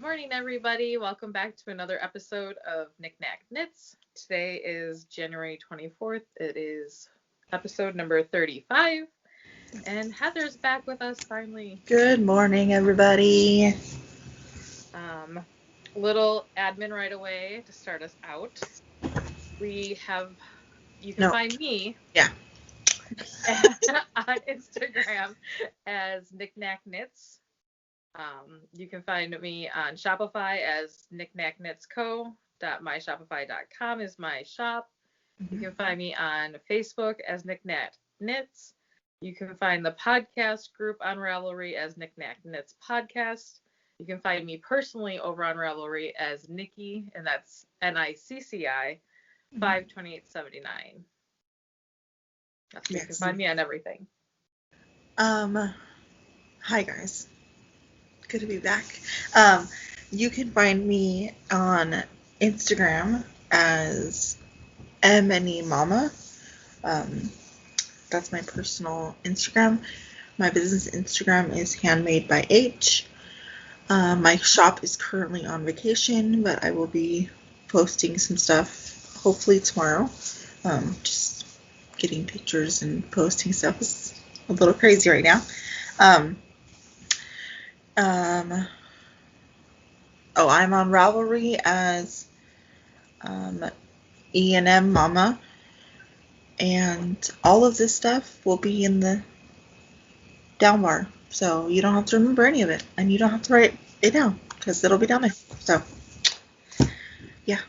morning, everybody. Welcome back to another episode of Knick-Knack Knits. Today is January 24th. It is episode number 35. And Heather's back with us finally. Good morning, everybody. Little admin right away to start us out. You can find me on Instagram as Knick-Knack Knits. You can find me on Shopify as knickknacknitsco.myshopify.com is my shop. You can find me on Facebook as Knick-Knack Knits. You can find the podcast group on Ravelry as Knick-Knack Knits Podcast. You can find me personally over on Ravelry as Nicci, and that's Nicci 52879. You can find me on everything. Hi guys. Good to be back. You can find me on Instagram as Maema. That's my personal Instagram. My business Instagram is Handmade by H. My shop is currently on vacation, but I will be posting some stuff hopefully tomorrow. Just getting pictures and posting stuff is a little crazy right now. I'm on Ravelry as E&M Mama, and all of this stuff will be in the down bar, so you don't have to remember any of it, and you don't have to write it down because it'll be down there. So yeah.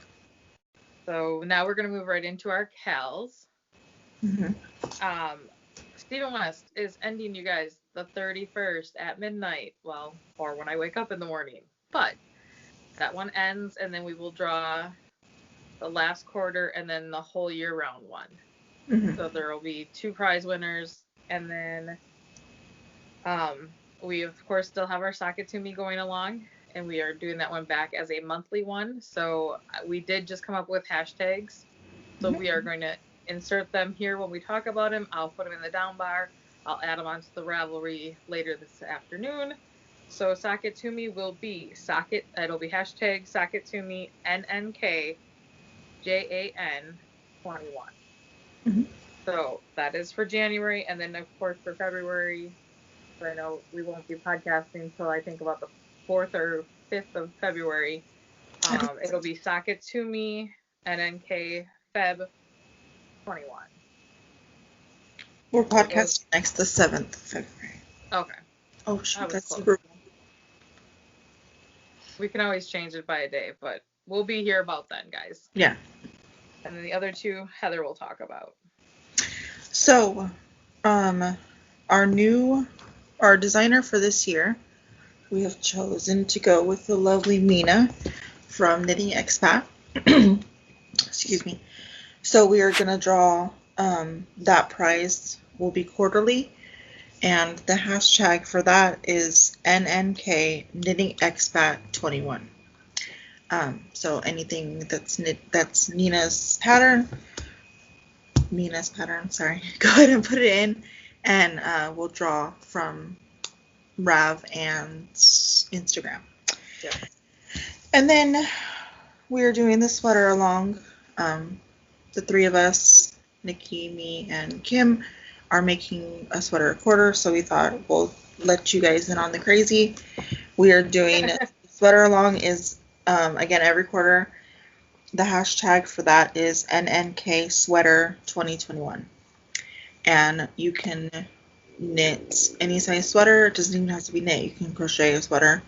So now we're gonna move right into our cals. Stephen West is ending, you guys, the 31st at midnight. Well, or when I wake up in the morning. But that one ends, and then we will draw the last quarter and then the whole year round one. So there will be 2 prize winners, and then we of course still have our Sock It To Me going along, and we are doing that one back as a monthly one. So we did just come up with hashtags, so we are going to insert them here when we talk about them. I'll put them in the down bar. I'll add them onto the Ravelry later this afternoon. So Sock It To Me will be it'll be hashtag Sock It To Me NNKJAN21. So that is for January, and then of course for February, so I know we won't be podcasting until I think about the 4th or 5th of February. It'll be Sock It To Me NNK Feb 21. We're podcasting next the 7th of February. Okay. Oh shoot, that's super cool. We can always change it by a day, but we'll be here about then, guys. Yeah. And then the other 2, Heather will talk about. So, our designer for this year, we have chosen to go with the lovely Mina from Knitting Expat. Excuse me. So we are going to draw, that prize will be quarterly, and the hashtag for that is NNK Knitting Expat 21. So anything that's Mina's pattern, sorry, go ahead and put it in, and we'll draw from Rav and Instagram. Yeah. And then we are doing the sweater along. The 3 of us, Nicci, me, and Kim, are making a sweater a quarter, so we thought we'll let you guys in on the crazy. We are doing sweater along is, again, every quarter. The hashtag for that is NNK Sweater 2021. And you can knit any size sweater. It doesn't even have to be knit. You can crochet a sweater.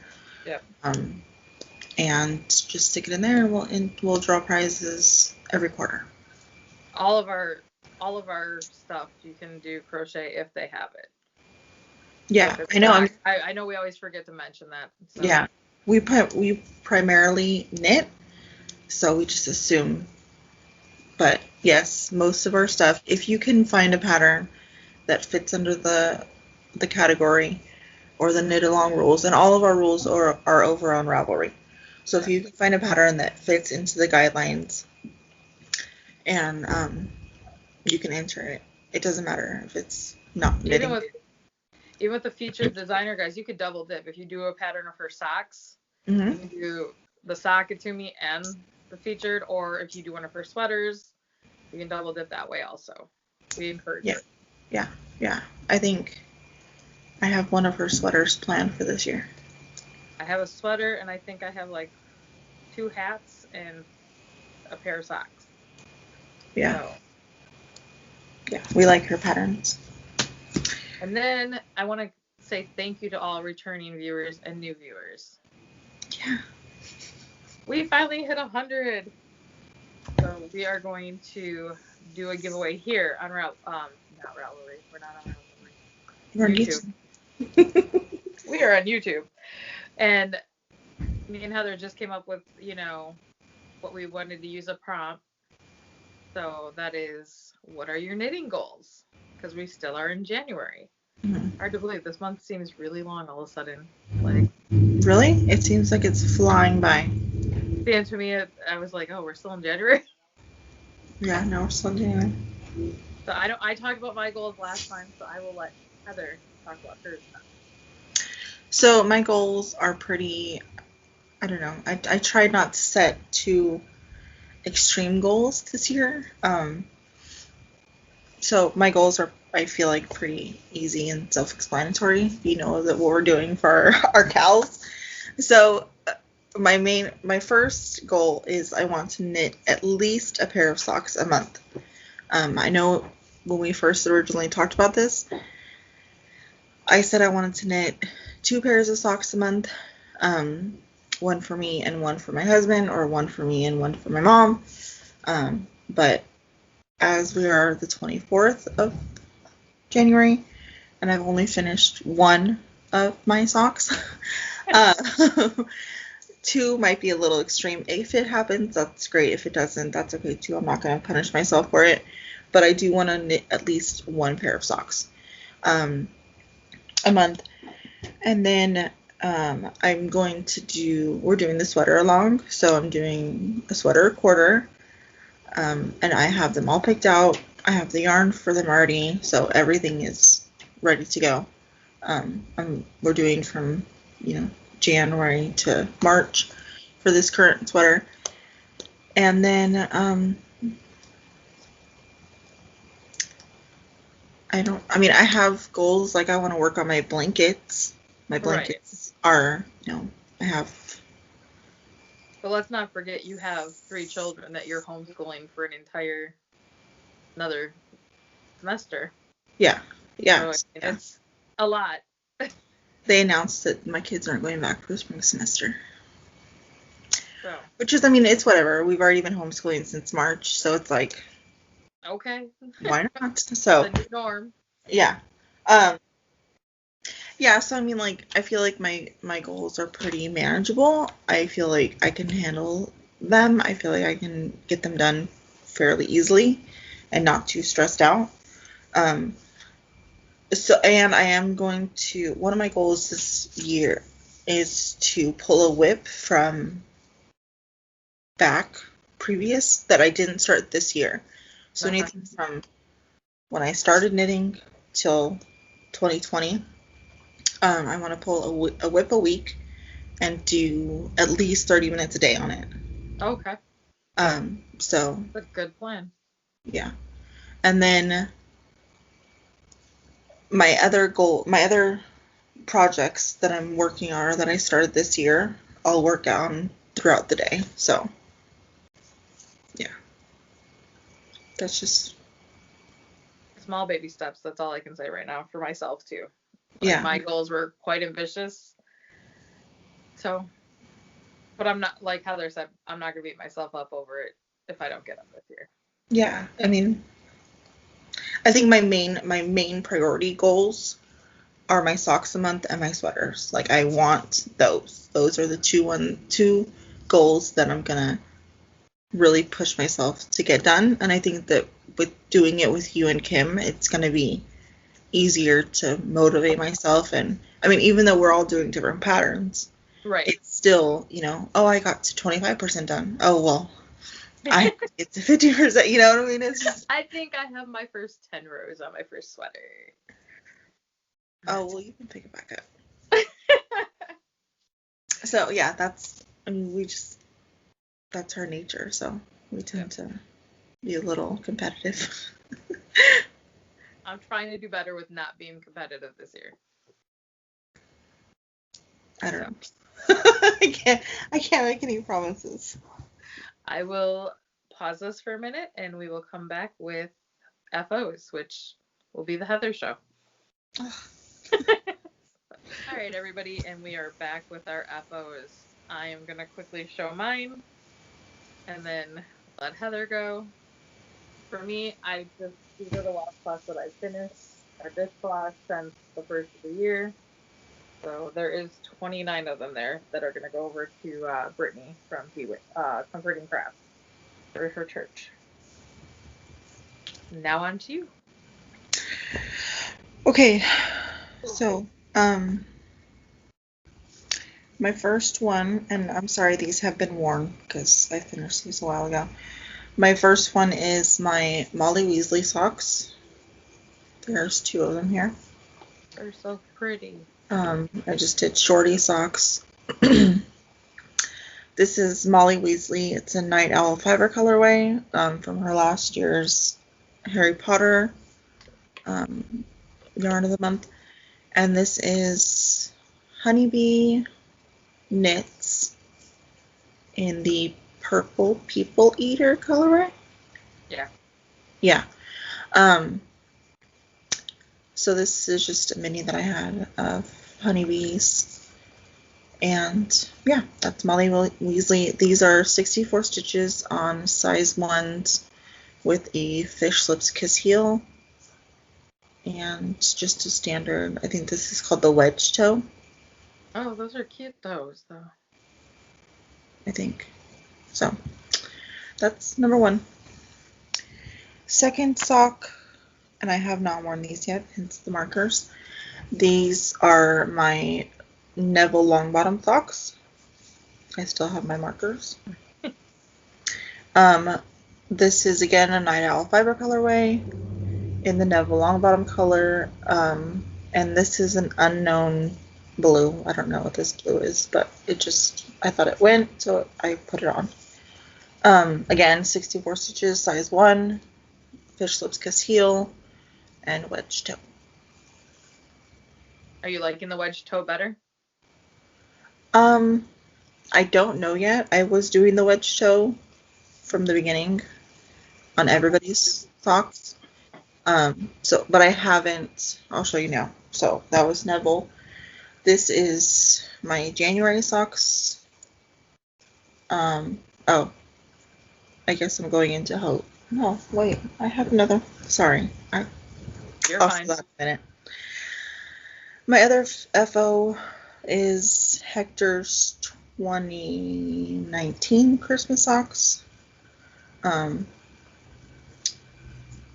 Yep. And just stick it in there, and we'll draw prizes every quarter. All of our stuff you can do crochet if they have it. Yeah, I know. I know we always forget to mention that. So. Yeah, we primarily knit, so we just assume. But yes, most of our stuff, if you can find a pattern that fits under the category or the knit along rules, and all of our rules are over on Ravelry. So if you can find a pattern that fits into the guidelines, and you can enter it. It doesn't matter if it's not knitting. Even with the featured designer, guys, you could double dip. If you do a pattern of her socks, Mm-hmm. You can do the sock it to me and the featured, or if you do one of her sweaters, you can double dip that way also. We encourage it. Yeah. I think I have one of her sweaters planned for this year. I have a sweater, and I think I have like 2 hats and a pair of socks. Yeah. So. Yeah, we like her patterns. And then I want to say thank you to all returning viewers and new viewers. Yeah. We finally hit 100. So we are going to do a giveaway here on not Ravelry. We're not on Ravelry. We're on YouTube. We are on YouTube. And me and Heather just came up with, what we wanted to use a prompt. So that is, what are your knitting goals? Because we still are in January. Mm-hmm. Hard to believe. This month seems really long all of a sudden. Like, really? It seems like it's flying by. To me, I was like, oh, we're still in January? Yeah, no, we're still in January. So I talked about my goals last time, so I will let Heather talk about hers now. So my goals are pretty, I don't know, I tried not to set too extreme goals this year. So my goals are, I feel like, pretty easy and self-explanatory. You know that what we're doing for our cows. So my first goal is I want to knit at least a pair of socks a month. I know when we first originally talked about this, I said I wanted to knit 2 pairs of socks a month, one for me and one for my husband, or one for me and one for my mom. But as we are the 24th of January, and I've only finished one of my socks, 2 might be a little extreme. If it happens, that's great. If it doesn't, that's okay too. I'm not going to punish myself for it. But I do want to knit at least 1 pair of socks a month. And then I'm going to we're doing the sweater along. So I'm doing a sweater a quarter. And I have them all picked out. I have the yarn for them already. So everything is ready to go. We're doing from, January to March for this current sweater. And then I have goals, like I want to work on my blankets. My blankets are, I have. But let's not forget you have 3 children that you're homeschooling for another semester. Yeah. So it's a lot. They announced that my kids aren't going back for the spring semester. So. Which is, it's whatever. We've already been homeschooling since March, so it's like. Okay. Why not? So. The new norm. Yeah. Yeah, so I feel like my goals are pretty manageable. I feel like I can handle them. I feel like I can get them done fairly easily and not too stressed out. And I am going to, one of my goals this year is to pull a whip from back previous that I didn't start this year. So anything from when I started knitting till 2020, I want to pull a whip a week and do at least 30 minutes a day on it. Okay. So. That's a good plan. Yeah. And then my other projects that I'm working on or that I started this year, I'll work on throughout the day. So, yeah. That's just small baby steps. That's all I can say right now for myself too. Yeah. My goals were quite ambitious. So, but I'm not, like Heather said, I'm not going to beat myself up over it if I don't get them this year. Yeah. I think my main priority goals are my socks a month and my sweaters. Like, I want those. Those are the two goals that I'm going to really push myself to get done. And I think that with doing it with you and Kim, it's going to be easier to motivate myself. And even though we're all doing different patterns, right, it's still, I got to 25% done. Oh, well, I get to 50%, you know what I mean? It's just, I think I have my first 10 rows on my first sweater. Oh, well, you can pick it back So yeah, that's her nature. So we tend to be a little competitive. I'm trying to do better with not being competitive this year. I don't know. I can't make any promises. I will pause this for a minute and we will come back with FOs, which will be the Heather show. All right, everybody, and we are back with our FOs. I am going to quickly show mine and then let Heather go. For me, these are the washcloths that I finished our dishcloths since the first of the year. So there is 29 of them there that are going to go over to Brittany from Comforting Crafts for her church. Now on to you. Okay, so my first one, and I'm sorry these have been worn because I finished these a while ago. My first one is my Molly Weasley socks. There's 2 of them here. They're so pretty. I just did shorty socks. This is Molly Weasley. It's a Nightowl fiber colorway from her last year's Harry Potter yarn of the month. And this is Honeybee Knits in the Purple People Eater colorway. Yeah. Yeah. So this is just a mini that I had of honeybees. And yeah, that's Molly Weasley. These are 64 stitches on size 1s with a fish slips kiss heel. And just a standard, I think this is called the wedge toe. Oh, those are cute toes, though. I think. So, that's number 1. Second sock, and I have not worn these yet, hence the markers. These are my Neville long bottom socks. I still have my markers. This is again a Nightowl fiber colorway in the Neville long bottom color, and this is an unknown blue. I don't know what this blue is, but I thought it went, so I put it on. Again, 64 stitches, size 1, fish slips kiss heel, and wedge toe. Are you liking the wedge toe better? I don't know yet. I was doing the wedge toe from the beginning on everybody's socks. But I haven't. I'll show you now. So that was Neville. This is my January socks. Oh, I guess I'm going into hope. No, wait. I have another. Sorry. You're fine. That in a minute. My other FO is Hector's 2019 Christmas socks.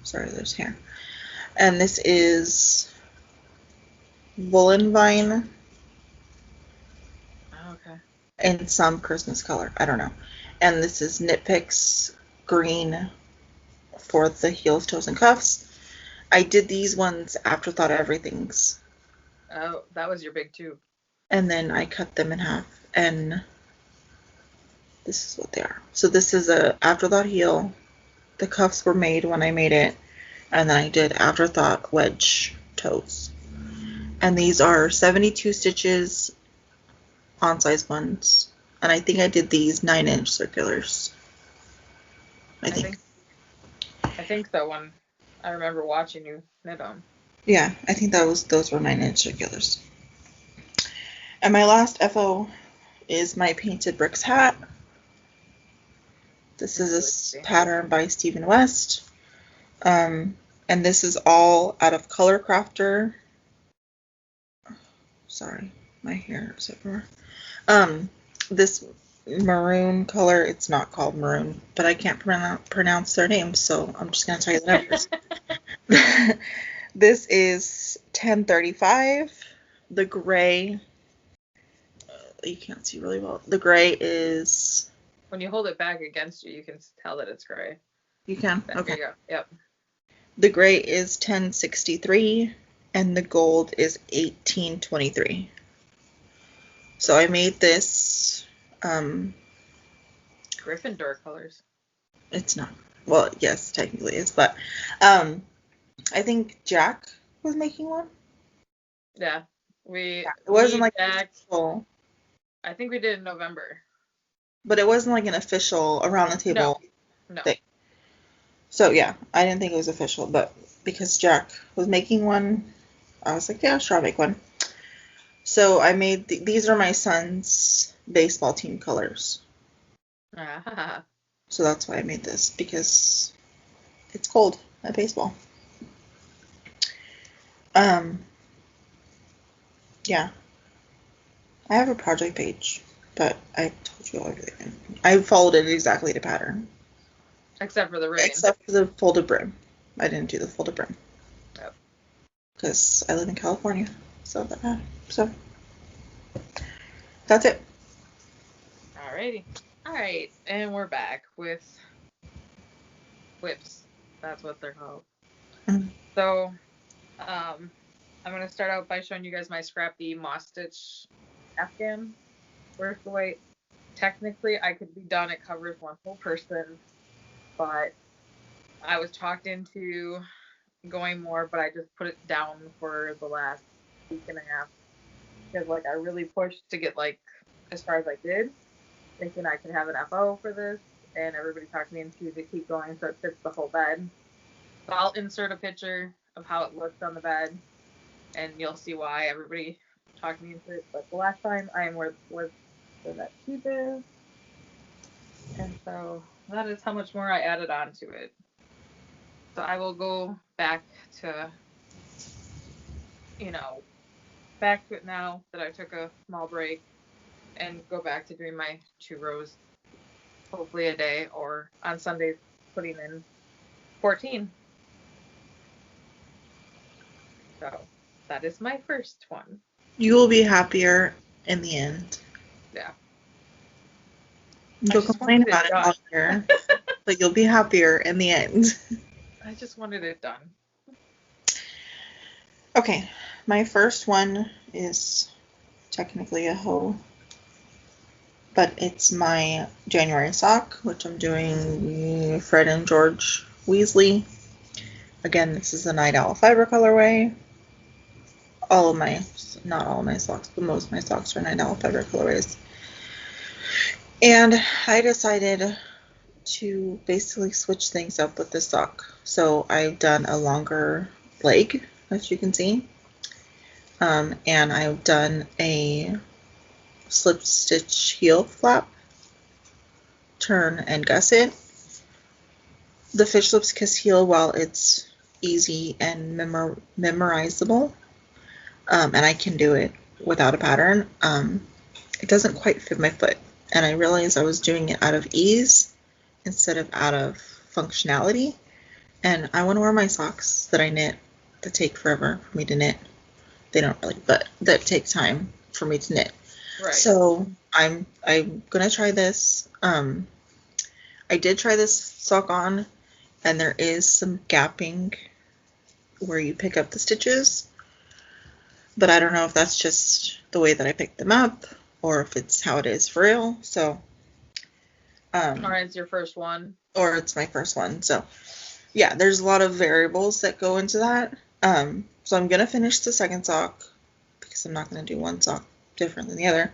Sorry, there's hair. And this is Woolen Vine. Oh, okay. In some Christmas color. I don't know. And this is Knit Picks green for the heels, toes, and cuffs. I did these ones afterthought everything's. Oh, that was your big tube. And then I cut them in half, and this is what they are. So this is a afterthought heel. The cuffs were made when I made it, and then I did afterthought wedge toes. And these are 72 stitches on size 1s, and I think I did these 9-inch circulars. I think so. When I remember watching you knit them. Yeah, I think those were 9-inch circulars. And my last FO is my Painted Bricks hat. This is a pattern by Stephen West. And this is all out of Color Crafter. Sorry, my hair is everywhere. This maroon color, it's not called maroon, but I can't pronounce their names, so I'm just going to tell you the numbers. This is 1035. The gray, you can't see really well. The gray is... When you hold it back against you, you can tell that it's gray. You can? There Okay. you go. Yep. The gray is 1063, and the gold is 1823. So I made this. Gryffindor colors. It's not. Well, yes, technically it's, but I think Jack was making one. Yeah. It wasn't like Jack, official, I think we did in November. but it wasn't like an official around the table No. thing. So yeah, I didn't think it was official, but because Jack was making one, I was like, yeah, sure, I'll make one. So I made these are my son's baseball team colors. Ah. So that's why I made this, because it's cold at baseball. Yeah. I have a project page, but I told you everything. I followed it exactly to pattern. Except for the ribbon. Except for the folded brim. I didn't do the folded brim. Yep. Because I live in California. So that's it. Alrighty. Alright, and we're back with whips. That's what they're called. Mhm. So, I'm going to start out by showing you guys my Scrappy moss stitch Afghan. Where's the way? Technically, I could be done. It covers one whole person, but I was talked into going more, but I just put it down for the last week and a half because, like, I really pushed to get, like, as far as I did, thinking I could have an FO for this, and everybody talked me into to keep going so it fits the whole bed. So I'll insert a picture of how it looks on the bed, and you'll see why everybody talked me into it. But the last time I am where that Scheepjes, and so that is how much more I added on to it. So I will go back to, back to it now that I took a small break, and go back to doing my 2 rows, hopefully a day, or on Sundays putting in 14. So that is my first one. You will be happier in the end. Yeah. You'll complain about it all year, but you'll be happier in the end. I just wanted it done. Okay, my first one is technically a hoe, but it's my January sock, which I'm doing Fred and George Weasley. Again, this is the Nightowl fiber colorway. Not all of my socks, but most of my socks are Nightowl fiber colorways. And I decided to basically switch things up with this sock. So I've done a longer leg, as you can see. And I've done a slip stitch heel flap, turn and gusset. The fish lips kiss heel, while it's easy and memorizable, and I can do it without a pattern, it doesn't quite fit my foot. And I realized I was doing it out of ease instead of out of functionality. And I want to wear my socks that I knit that take forever for me to knit. They don't really, but that take time for me to knit. Right. So I'm gonna try this. I did try this sock on, and there is some gapping where you pick up the stitches, but I don't know if that's just the way that I picked them up or if it's how it is for real. So or it's your first one, or it's my first one. So yeah, there's a lot of variables that go into that. So I'm gonna finish the second sock because I'm not gonna do one sock different than the other.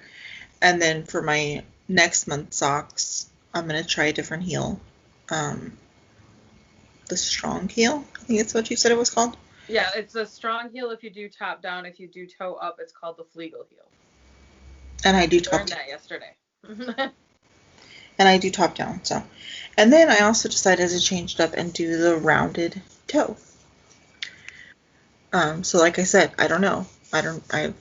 And then for my next month's socks, I'm gonna try a different heel. The strong heel, I think it's what you said it was called. Yeah, it's a strong heel if you do top down. If you do toe up, it's called the Flegel heel. And I do top. Learned that yesterday. And I do top down. So, and then I also decided to change it up and do the rounded toe. So like I said, I don't know. I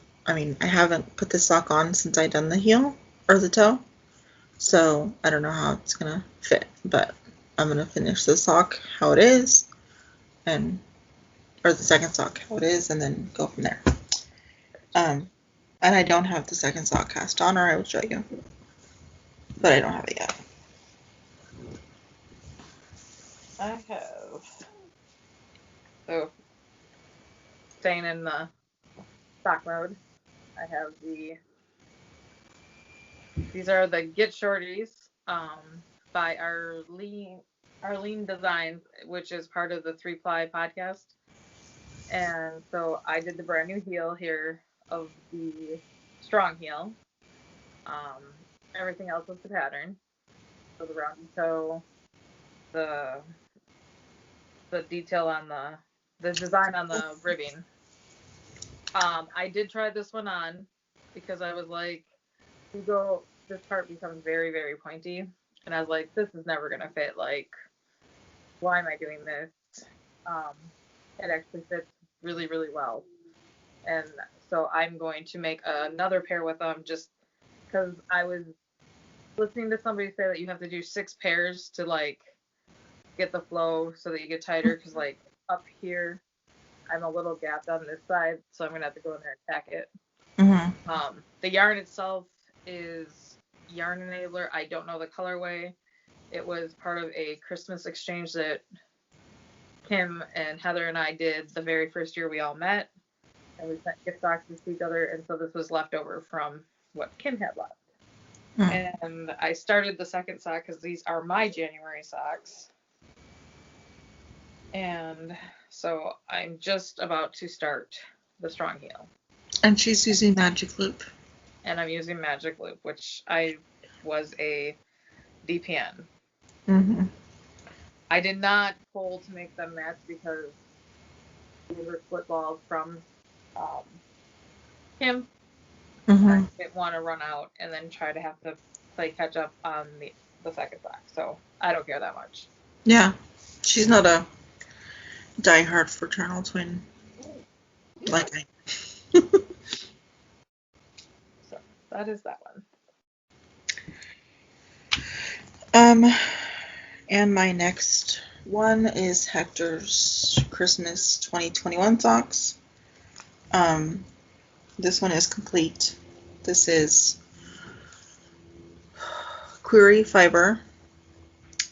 haven't put the sock on since I done the heel or the toe. So I don't know how it's gonna fit, but I'm gonna finish the sock how it is, or the second sock how it is, and then go from there. And I don't have the second sock cast on, or I would show you, but I don't have it yet. I have. So, staying in the sock mode, I have the These are the Get Shorties by Arlene Designs, which is part of the 3-Ply podcast. And so I did the brand new heel here of the strong heel. Everything else was the pattern. So the rounded toe, the detail on the design on the ribbing. I did try this one on because I was like, this part becomes very, very pointy. And I was like, this is never going to fit. Like, why am I doing this? It actually fits really, really well. And so I'm going to make another pair with them just because I was listening to somebody say that you have to do 6 pairs to like get the flow so that you get tighter because like up here I'm a little gapped on this side, so I'm gonna have to go in there and tack it. Mm-hmm. The yarn itself is Yarn Enabler. I don't know the colorway. It was part of a Christmas exchange that Kim and Heather and I did the very first year we all met, and we sent gift boxes to each other, and so this was left over from what Kim had left. And I started the second sock because these are my January socks. And so I'm just about to start the strong heel. And she's using Magic Loop. And I'm using Magic Loop, which I was a DPN. Mm-hmm. I did not pull to make them match because these were split balls from Kim. Mm-hmm. I didn't want to run out and then try to have to play catch up on the second sock. So I don't care that much. Yeah. She's not a diehard fraternal twin like I am. So that is that one. And my next one is Hector's Christmas 2021 socks. This one is complete. This is Quaere fiber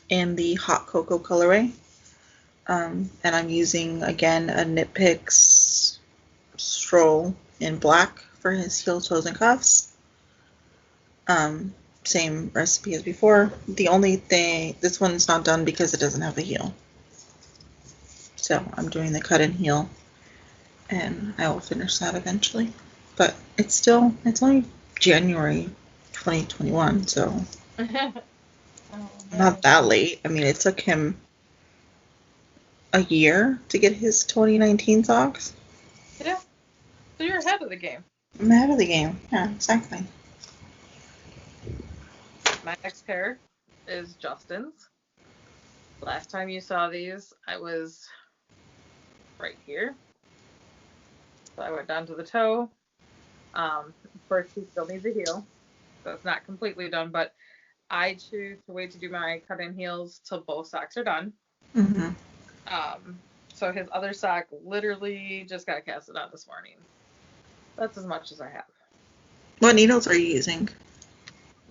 in the hot cocoa colorway. And I'm using, again, a Knit Picks stroll in black for his heel, toes, and cuffs. Same recipe as before. The only thing, this one's not done because it doesn't have a heel. So I'm doing the cut and heel, and I will finish that eventually. But it's only January 2021, so not that late. I mean, it took him a year to get his 2019 socks. Yeah. So you're ahead of the game. I'm ahead of the game. Yeah, exactly. My next pair is Justin's. Last time you saw these, I was right here. So I went down to the toe. Of course, he still needs a heel. So it's not completely done, but I choose to wait to do my cut-in heels till both socks are done. Mm-hmm. So his other sock literally just got casted on this morning. That's as much as I have. What needles are you using?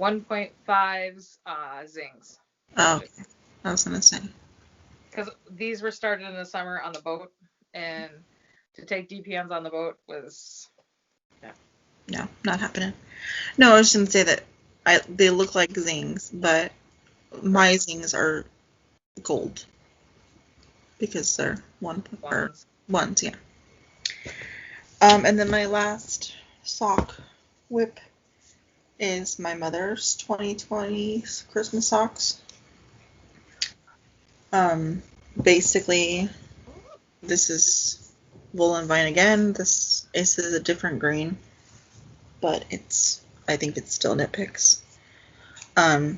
1.5s Zings. Oh, okay. I was going to say. Because these were started in the summer on the boat, and to take DPNs on the boat was... No, not happening. No, I was going to say that they look like Zings, but my Zings are gold. Because they're ones, yeah. And then my last sock whip is my mother's 2020 Christmas socks. Basically, this is Wool and Vine again. This is a different green, but I think it's still Knit Picks. I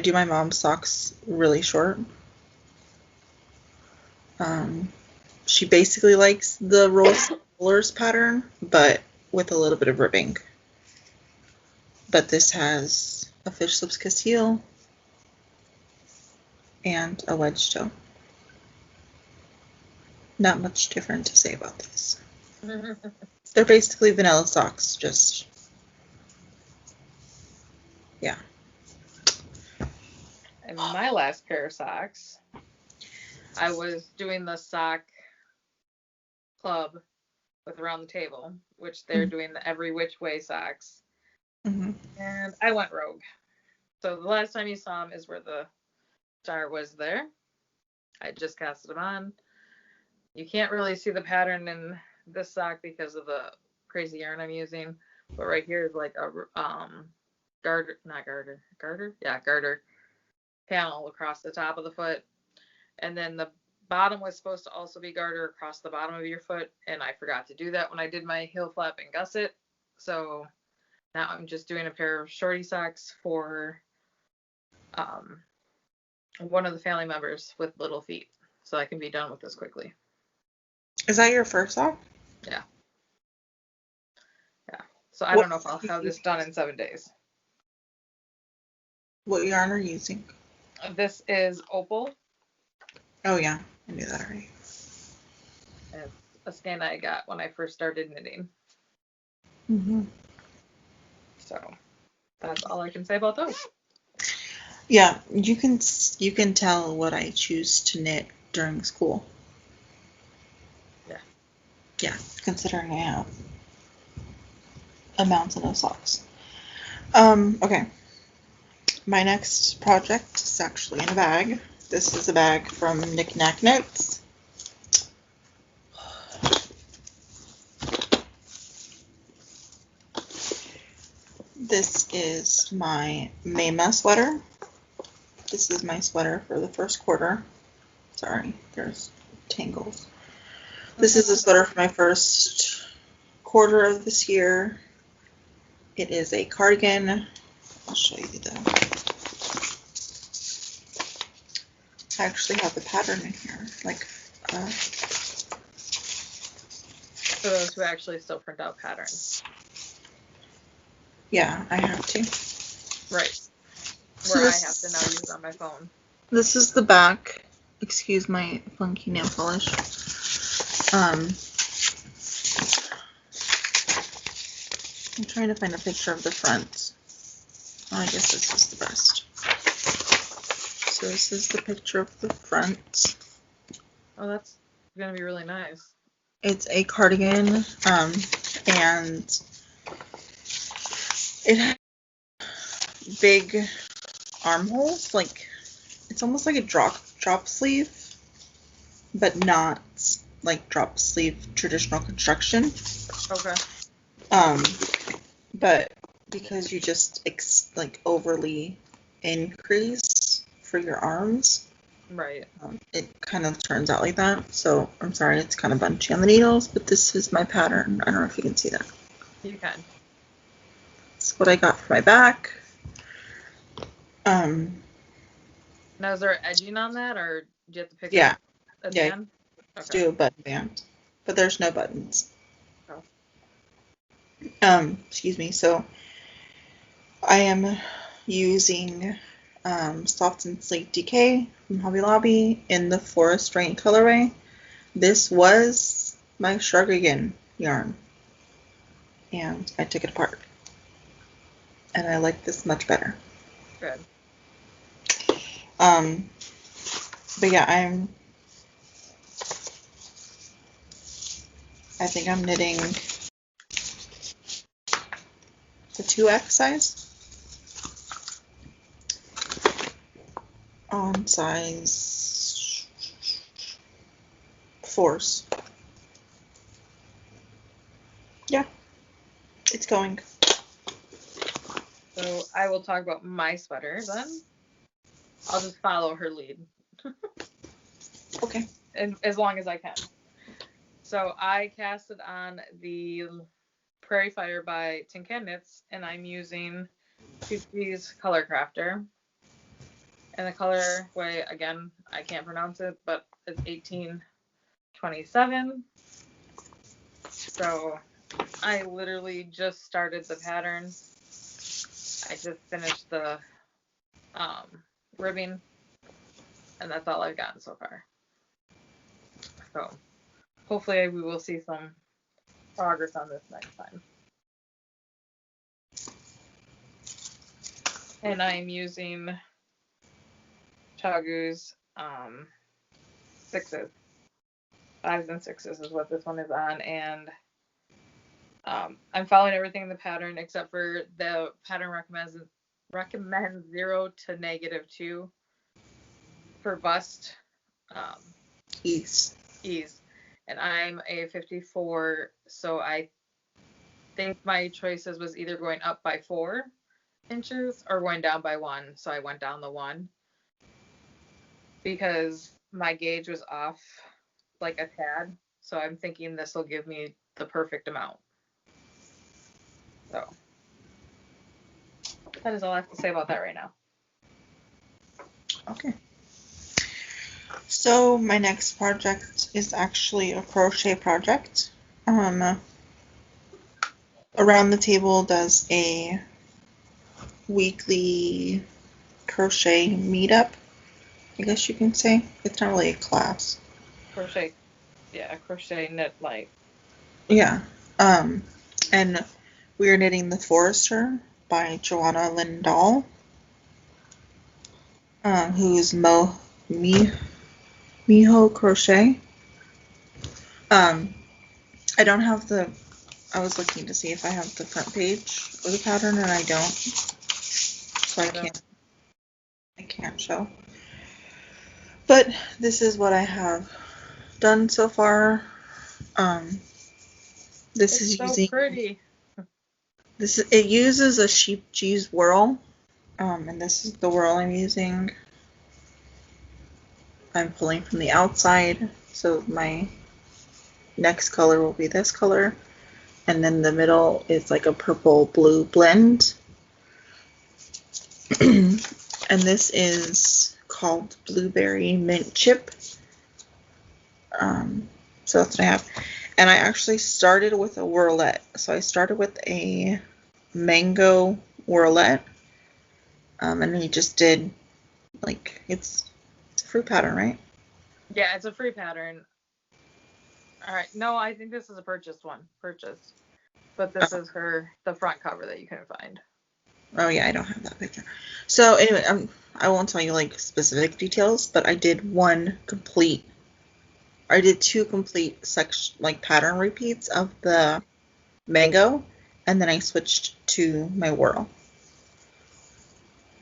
do my mom's socks really short. She basically likes the rollers pattern, but with a little bit of ribbing. But this has a fish lips kiss heel and a wedge toe. Not much different to say about this. They're basically vanilla socks, just yeah. And my last pair of socks, I was doing the sock club with Around the Table, which they're doing the Every Which Way socks. Mm-hmm. And I went rogue. So the last time you saw him is where the star was there. I just casted him on. You can't really see the pattern in this sock because of the crazy yarn I'm using. But right here is like a garter, not garter, garter? Yeah, garter panel across the top of the foot. And then the bottom was supposed to also be garter across the bottom of your foot. And I forgot to do that when I did my heel flap and gusset. So now I'm just doing a pair of shorty socks for one of the family members with little feet. So I can be done with this quickly. Is that your first sock? Yeah. Yeah. So I don't know if I'll have this done in 7 days. What yarn are you using? This is Opal. Oh, yeah. I knew that already. And it's a skein I got when I first started knitting. Mm-hmm. So that's all I can say about those. Yeah, you can tell what I choose to knit during school. Yeah. Yeah, considering I have a mountain of socks. Okay. My next project is actually in a bag. This is a bag from Knick Knack Knits. This is my Maema sweater. This is my sweater for the first quarter. Sorry, there's tangles. This is a sweater for my first quarter of this year. It is a cardigan. I'll show you the... I actually have the pattern in here. For those who actually still print out patterns. Yeah, I have to. Right. So Where I have to now use it on my phone. This is the back. Excuse my funky nail polish. I'm trying to find a picture of the front. Oh, I guess this is the best. So this is the picture of the front. Oh, that's going to be really nice. It's a cardigan, and it has big armholes. Like, it's almost like a drop sleeve, but not like drop sleeve traditional construction. Okay. But because you just overly increase for your arms, Right. it kind of turns out like that. So I'm sorry, it's kind of bunchy on the needles, but this is my pattern. I don't know if you can see that. You can. It's what I got for my back. Now, is there edging on that, or do you have to pick Yeah. a band? Let's do a button band, but there's no buttons. Oh. Excuse me. So I am using Soft and Sleek DK from Hobby Lobby in the Forest Rain colorway. This was my Shruggigan yarn, and I took it apart, and I like this much better. Good. But yeah, I think I'm knitting the 2X size on size 4s. Yeah, it's going. So I will talk about my sweater then. I'll just follow her lead. Okay. And as long as I can. So I casted on the Prairie Fire by Tin Can Knits, and I'm using Scheepjes Color Crafter. And the colorway, again, I can't pronounce it, but it's 1827. So I literally just started the pattern. I just finished the ribbing, and that's all I've gotten so far. So hopefully we will see some progress on this next time. And I'm using Chagu's 6s. 5s and 6s is what this one is on, and I'm following everything in the pattern except for the pattern recommends 0 to -2 for bust Ease. And I'm a 54, so I think my choices was either going up by 4 inches or going down by 1. So I went down the 1 because my gauge was off like a tad. So I'm thinking this will give me the perfect amount. So that is all I have to say about that right now. Okay. So my next project is actually a crochet project. Around the Table does a weekly crochet meetup, I guess you can say. It's not really a class. Crochet knit light. Yeah. And we are knitting The Forester by Johanna Lindal, who's Miho Crochet. I don't have I was looking to see if I have the front page of the pattern, and I don't. So I can't show. But this is what I have done so far. This is so using pretty. It uses a Scheepjes Whirl, and this is the whirl I'm using. I'm pulling from the outside, so my next color will be this color, and then the middle is like a purple-blue blend. And this is called Blueberry Mint Chip. So that's what I have. And I actually started with a whirlette. So I started with a mango whirlette. And we just did, like, it's a fruit pattern, right? Yeah, it's a free pattern. All right. No, I think this is a purchased one. But this is the front cover that you couldn't find. Oh yeah, I don't have that picture. So anyway, I won't tell you like specific details, but I did two complete section, like pattern repeats of the mango, and then I switched to my whirl.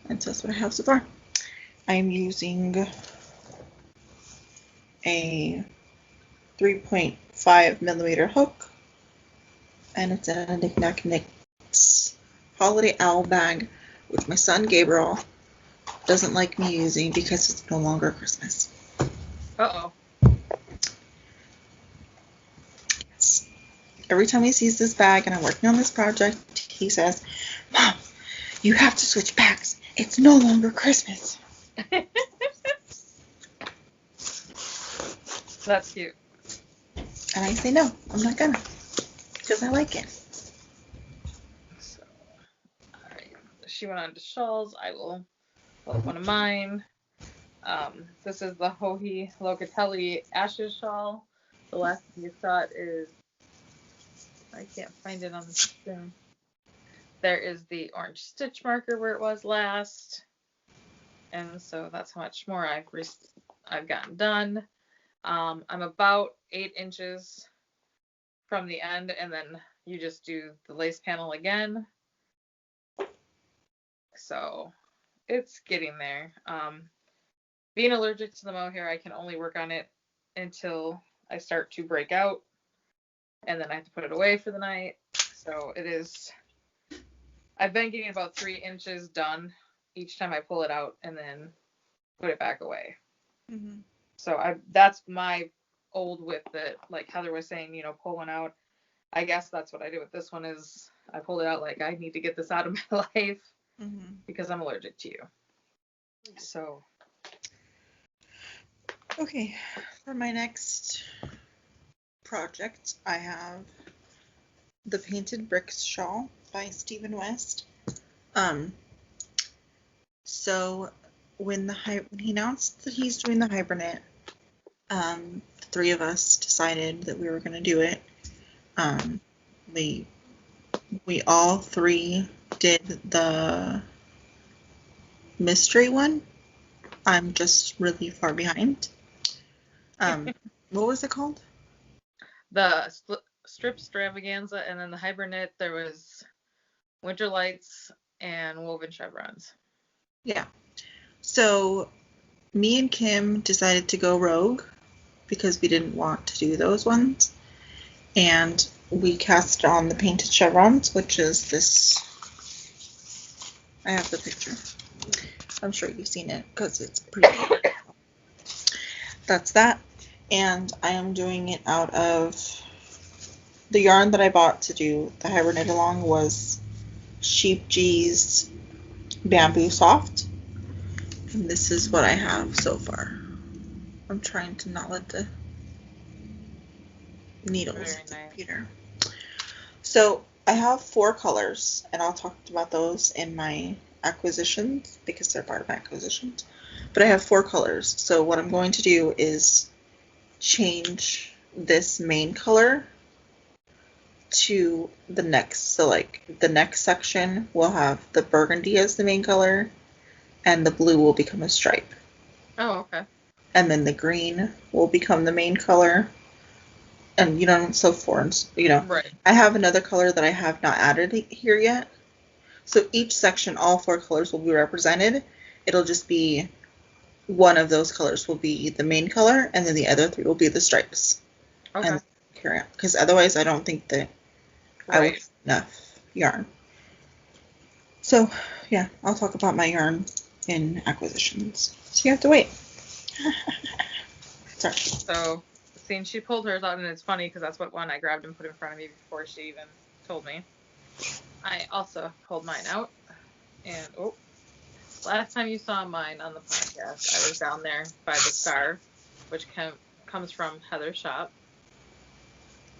And so that's what I have so far. I'm using a 3.5 millimeter hook, and it's in a Knick Knack Knits Holiday Owl bag, which my son Gabriel doesn't like me using because it's no longer Christmas. Uh-oh. Yes. Every time he sees this bag and I'm working on this project, he says, "Mom, you have to switch bags. It's no longer Christmas." That's cute. And I say, no, I'm not gonna, because I like it. So, all right. She went on to shawls. I will pull up one of mine. This is the Hohi Locatelli Ashes shawl. The last thing you thought is, I can't find it on the screen. There is the orange stitch marker where it was last. And so that's how much more I've gotten done. I'm about 8 inches from the end, and then you just do the lace panel again. So it's getting there. Being allergic to the mohair, I can only work on it until I start to break out, and then I have to put it away for the night. So it is, I've been getting about 3 inches done each time I pull it out and then put it back away. Mm-hmm. So that's my old width that, like Heather was saying, pull one out. I guess that's what I do with this one is I pulled it out like I need to get this out of my life because I'm allergic to you. So. Okay, for my next project, I have the Painted Bricks shawl by Stephen West. So when he announced that he's doing the hibernate, the 3 of us decided that we were going to do it. We all 3 did the mystery one. I'm just really far behind. What was it called? The strip extravaganza, and then the hibernate there was winter lights and woven chevrons. Yeah. So me and Kim decided to go rogue because we didn't want to do those ones. And we cast on the painted chevrons, which is this. I have the picture. I'm sure you've seen it because it's pretty. That's that. And I am doing it out of the yarn that I bought to do the hibernate along was Scheepjes Bamboo Soft. And this is what I have so far. I'm trying to not let the needles hit the computer. So I have 4 colors, and I'll talk about those in my acquisitions because they're part of my acquisitions. But I have 4 colors. So what I'm going to do is change this main color to the next. So like the next section will have the burgundy as the main color, and the blue will become a stripe. Oh, okay. And then the green will become the main color. And, so forth, Right. I have another color that I have not added here yet. So each section, all 4 colors will be represented. It'll just be one of those colors will be the main color, and then the other 3 will be the stripes. Okay. And carry on. Because otherwise, I don't think that I would have enough yarn. So, yeah, I'll talk about my yarn in acquisitions. So you have to wait. Sorry. So, seeing she pulled hers out, and it's funny because that's what one I grabbed and put in front of me before she even told me. I also pulled mine out, and last time you saw mine on the podcast, I was down there by the star, which comes from Heather's shop.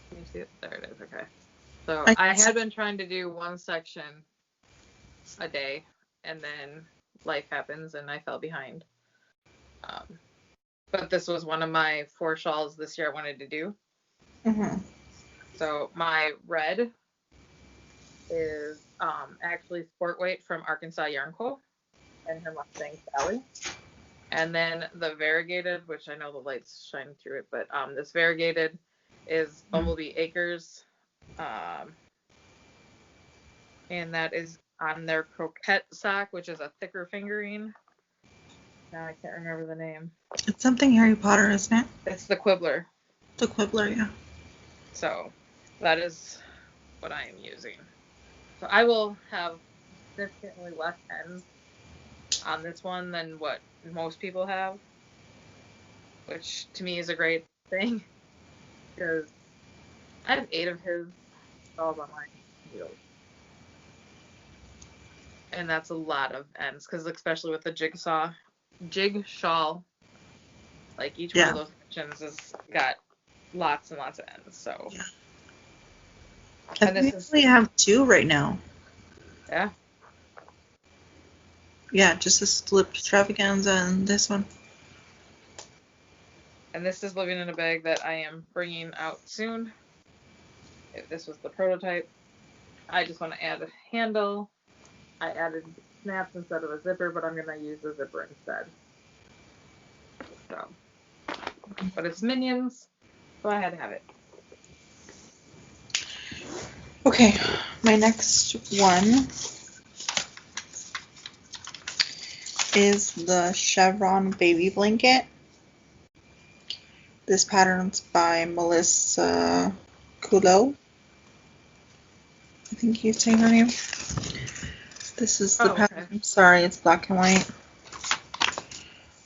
Can you see it? There it is. Okay. So I had been trying to do one section a day, and then life happens, and I fell behind. But this was one of my 4 shawls this year I wanted to do. Mm-hmm. So my red is actually sport weight from Arkansasyarnco and her Mustang Sally. And then the variegated, which I know the light's shining through it, but this variegated is Bumblebee Acres. And that is on their croquette sock, which is a thicker fingering. Now I can't remember the name. It's something Harry Potter, isn't it? It's the Quibbler. The Quibbler, yeah. So that is what I am using. So I will have significantly less ends on this one than what most people have, which to me is a great thing because I have 8 of his dolls on my needles. And that's a lot of ends because especially with the jig shawl, like each one of those sections has got lots and lots of ends. So yeah. I think we have 2 right now. Yeah. Yeah, just a slip extravaganza and this one. And this is living in a bag that I am bringing out soon. If this was the prototype. I just want to add a handle. I added snaps instead of a zipper, but I'm going to use the zipper instead. So, but it's Minions, so I had to have it. Okay, my next one is the Chevron Baby blanket. This pattern's by Melissa Kulo. I think you say her name. This is the pattern. Okay. Sorry, it's black and white.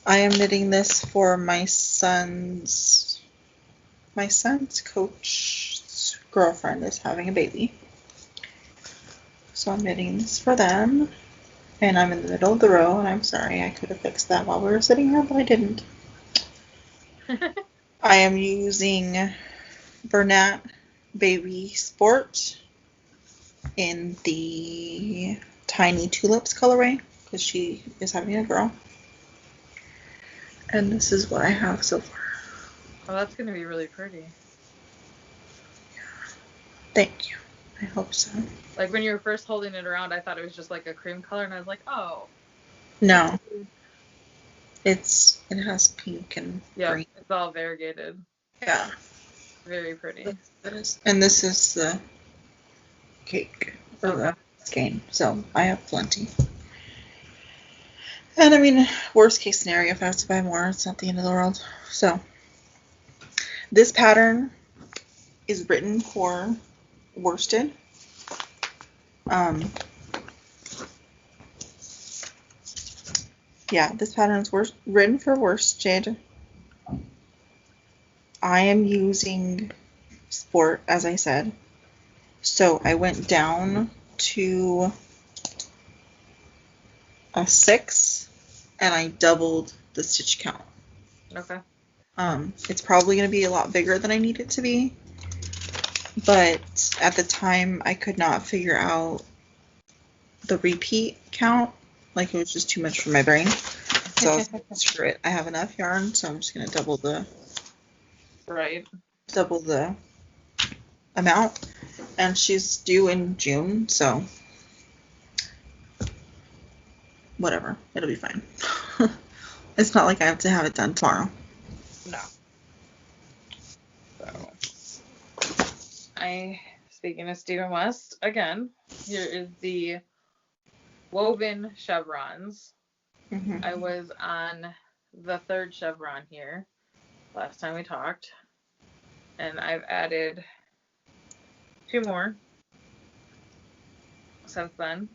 I am knitting this for my son's coach's girlfriend is having a baby. So I'm knitting this for them. And I'm in the middle of the row, and I'm sorry, I could have fixed that while we were sitting here, but I didn't. I am using Bernat Baby Sport in the Tiny Tulips colorway, because she is having a girl. And this is what I have so far. Oh, that's going to be really pretty. Yeah. Thank you. I hope so. Like when you were first holding it around, I thought it was just like a cream color, and I was like, oh. No. It has pink and green. It's all variegated. Yeah. Very pretty. And this is the cake or Okay. the skein. So I have plenty. And I mean, worst case scenario, if I have to buy more, it's not the end of the world. So this pattern is written for worsted. Yeah, this pattern is written for worsted. I am using sport, as I said. So I went down to a 6 and I doubled the stitch count. Okay. It's probably going to be a lot bigger than I need it to be, but at the time I could not figure out the repeat count. Like, it was just too much for my brain. So I was like, screw it. I have enough yarn, so I'm just going to double the amount. And she's due in June, so whatever. It'll be fine. It's not like I have to have it done tomorrow. No. So, speaking of Stephen West, again, here is the woven chevrons. Mm-hmm. I was on the 3rd chevron here last time we talked, and I've added 2 more since then.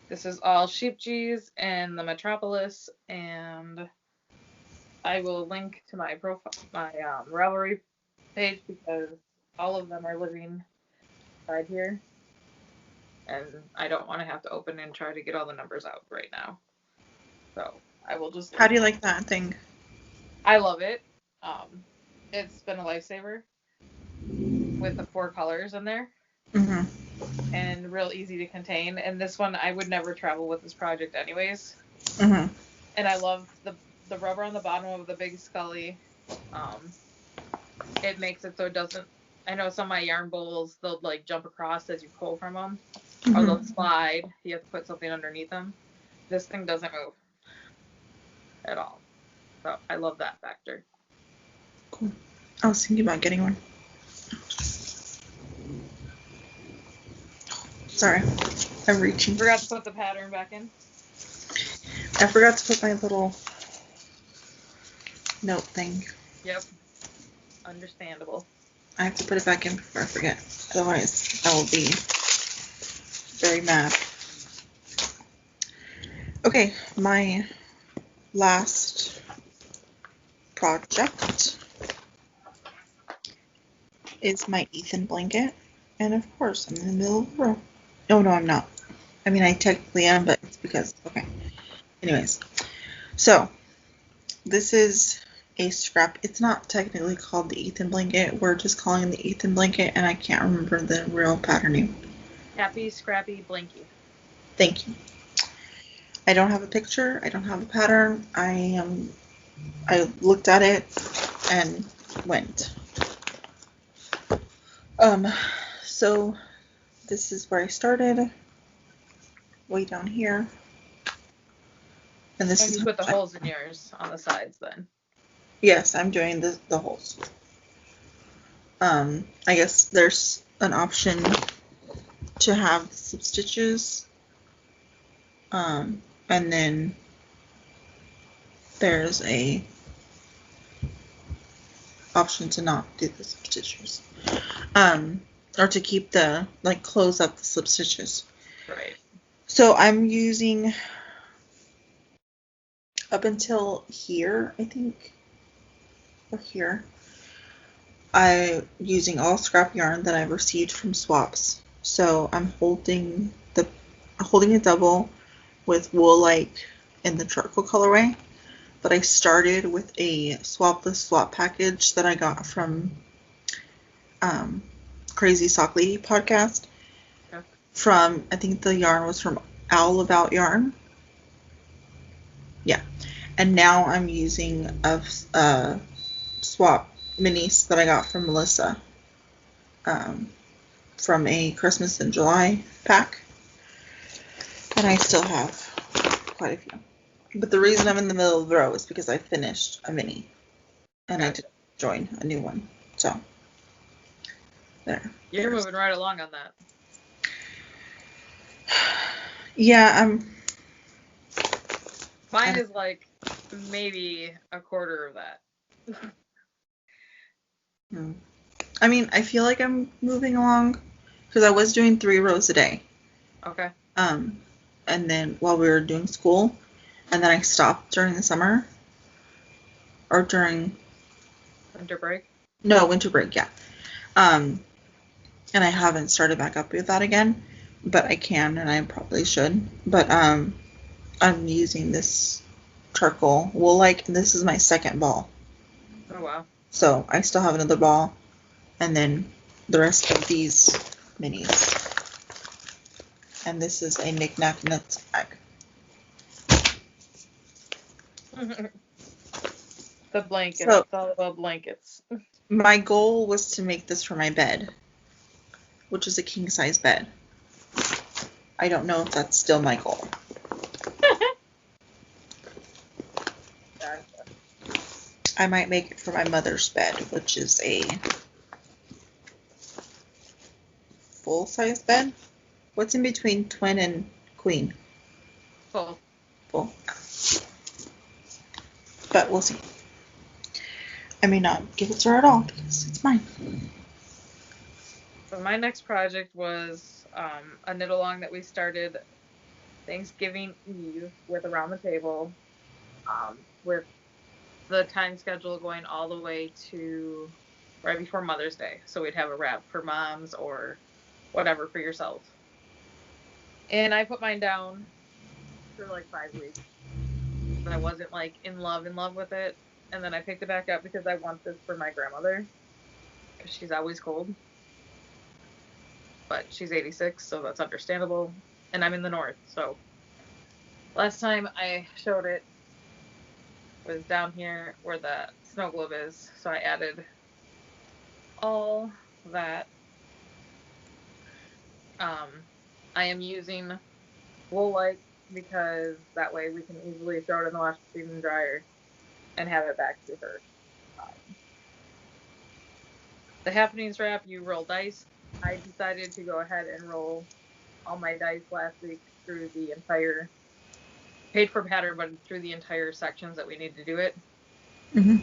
This is all Scheepjes and the Metropolis, and I will link to my profile, my Ravelry page, because all of them are living right here, and I don't want to have to open and try to get all the numbers out right now. So I will just. How do you like that thing? I love it. It's been a lifesaver with the 4 colors in there. Mm-hmm. And real easy to contain. And this one, I would never travel with this project anyways. Mm-hmm. And I love the rubber on the bottom of the big Scully. It makes it so it doesn't. I know some of my yarn bowls, they'll like jump across as you pull from them, or they'll slide. You have to put something underneath them. This thing doesn't move at all. So I love that factor. Cool. I was thinking about getting one. Sorry, I'm reaching. Forgot to put the pattern back in. I forgot to put my little note thing. Yep. Understandable. I have to put it back in before I forget. Otherwise, I will be very mad. Okay, my last project is my Ethan blanket. And of course, I'm in the middle of the row. No, I'm not. I mean, I technically am, but it's because, okay. Anyways, so this is a scrap. It's not technically called the Ethan blanket. We're just calling it the Ethan blanket, and I can't remember the real pattern name. Happy Scrappy Blankie. Thank you. I don't have a picture. I don't have a pattern. I looked at it and went. So this is where I started, way down here. And this And is you put the holes in yours on the sides then. Yes, I'm doing the holes. I guess there's an option to have slip stitches. And then there's a option to not do the slip stitches. Or to keep close up the slip stitches. Right. So I'm using up until here, I think, or here, I'm using all scrap yarn that I've received from swaps. So I'm holding a double with Woolike in the charcoal colorway, but I started with a swapless swap package that I got from Crazy Sock Lady podcast. Okay. I think the yarn was from Owl About Yarn. Yeah. And now I'm using a swap minis that I got from Melissa from a Christmas in July pack. And I still have quite a few. But the reason I'm in the middle of the row is because I finished a mini. And I did join a new one. So there. You're moving right along on that. Yeah, Mine is like maybe a quarter of that. I mean, I feel like I'm moving along because I was doing 3 rows a day. Okay. And then while we were doing school, and then I stopped during the summer or during winter break. No, winter break, yeah. And I haven't started back up with that again, but I can and I probably should. But I'm using this charcoal Woolike, and this is my second ball. Oh wow. So I still have another ball, and then the rest of these minis. And this is a knick-knack nuts bag. The blankets. So, it's all about blankets. My goal was to make this for my bed, which is a king-size bed. I don't know if that's still my goal. I might make it for my mother's bed, which is a full-size bed. What's in between twin and queen? Full. Full. But we'll see. I may not give it to her at all because it's mine. So my next project was a knit along that we started Thanksgiving Eve with Around the Table, with the time schedule going all the way to right before Mother's Day. So we'd have a wrap for moms or whatever for yourself. And I put mine down for like 5 weeks. I wasn't like in love with it. And then I picked it back up because I want this for my grandmother because she's always cold. But she's 86, so that's understandable. And I'm in the north, so last time I showed it was down here where the snow globe is. So I added all that. I am using Woolike because that way we can easily throw it in the wash machine and dryer and have it back to her. The Happenings wrap, you roll dice. I decided to go ahead and roll all my dice last week through the entire paid for pattern, but through the entire sections that we need to do it. Mm-hmm.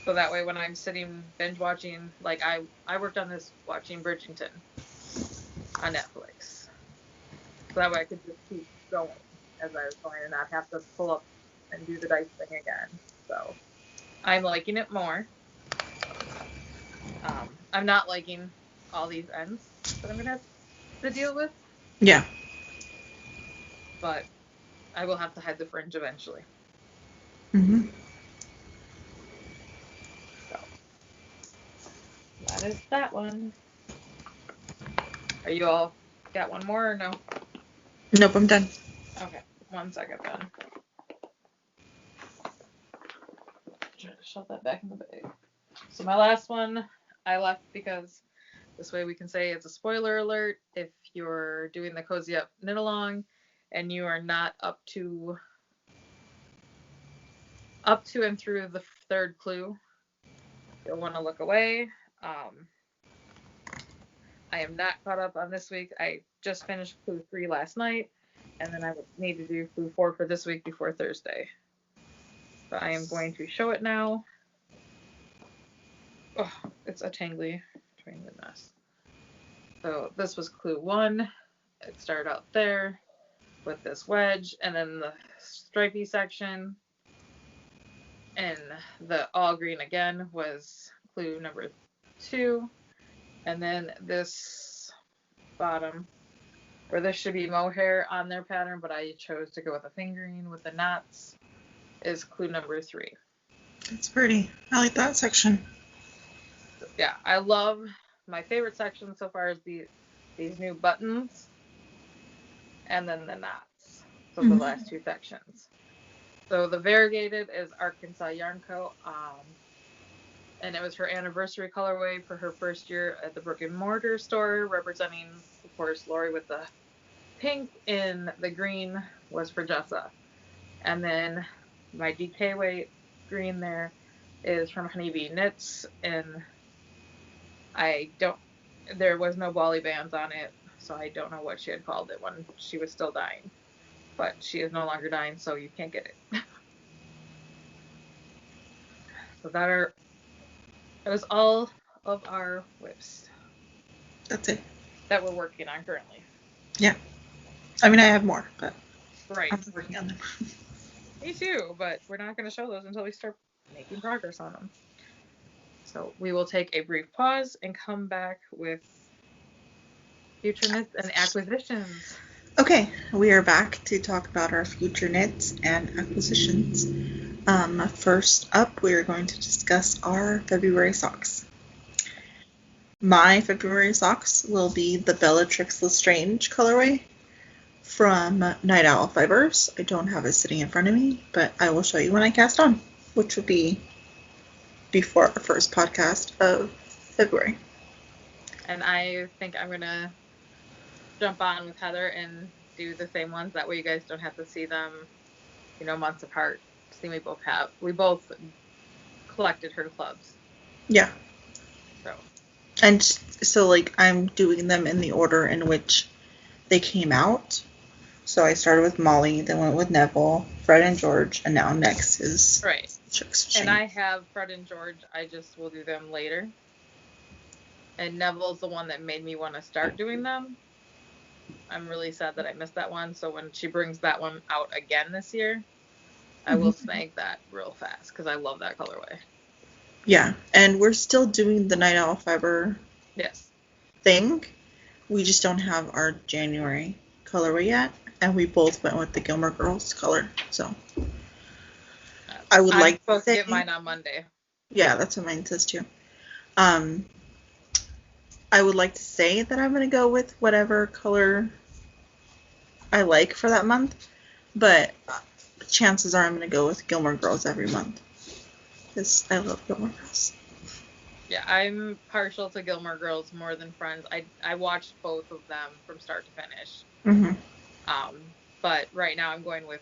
So that way when I'm sitting binge watching, like I worked on this watching Bridgerton on Netflix. So that way I could just keep going as I was going and not have to pull up and do the dice thing again. So I'm liking it more. I'm not liking all these ends that I'm going to have to deal with. Yeah. But I will have to hide the fringe eventually. Mm-hmm. So that is that one. Are you all got one more or no? Nope, I'm done. Okay, 1 second then. Try to shove that back in the bag. So my last one I left because this way we can say it's a spoiler alert if you're doing the Cozy Up knit along and you are not up to and through the 3rd clue. You'll want to look away. I am not caught up on this week. I just finished clue 3 last night, and then I would need to do clue 4 for this week before Thursday. So I am going to show it now. Oh, it's a tangly mess. So this was clue 1. It started out there with this wedge, and then the stripy section, and the all green again was clue number 2. And then this bottom, where there should be mohair on their pattern, but I chose to go with a fingering with the knots, is clue number 3. It's pretty. I like that section. So, yeah, I love my favorite section so far is these new buttons and then the knots. So the last 2 sections. So the variegated is Arkansasyarnco, and it was her anniversary colorway for her first year at the brick and mortar store, representing, of course, Lori with the pink, and the green was for Jessa. And then my DK weight green there is from Honeybee Knits, and there was no Wally bands on it, so I don't know what she had called it when she was still dying. But she is no longer dying, so you can't get it. So that was all of our whips. That's it. That we're working on currently. Yeah. I mean, I have more, but right. I'm working on them. Me too, but we're not going to show those until we start making progress on them. So we will take a brief pause and come back with future knits and acquisitions. Okay, we are back to talk about our future knits and acquisitions. First up, we are going to discuss our February socks. My February socks will be the Bellatrix Lestrange colorway from Nightowl Fibers. I don't have it sitting in front of me, but I will show you when I cast on, which will be before our first podcast of February. And I think I'm going to jump on with Heather and do the same ones. That way you guys don't have to see them, months apart. We both collected her clubs. Yeah. So. And so, like, I'm doing them in the order in which they came out. So I started with Molly, then went with Neville, Fred and George, and now next is right. Trix. And I have Fred and George. I just will do them later. And Neville's the one that made me want to start doing them. I'm really sad that I missed that one. So when she brings that one out again this year, I will snag that real fast because I love that colorway. Yeah, and we're still doing the Nightowl Fiber thing. We just don't have our January colorway yet, and we both went with the Gilmore Girls color. So I'm supposed to get mine on Monday. Yeah, that's what mine says too. I would like to say that I'm going to go with whatever color I like for that month, but chances are I'm going to go with Gilmore Girls every month because I love Gilmore Girls. Yeah, I'm partial to Gilmore Girls more than Friends. I watched both of them from start to finish. Mm-hmm. But right now I'm going with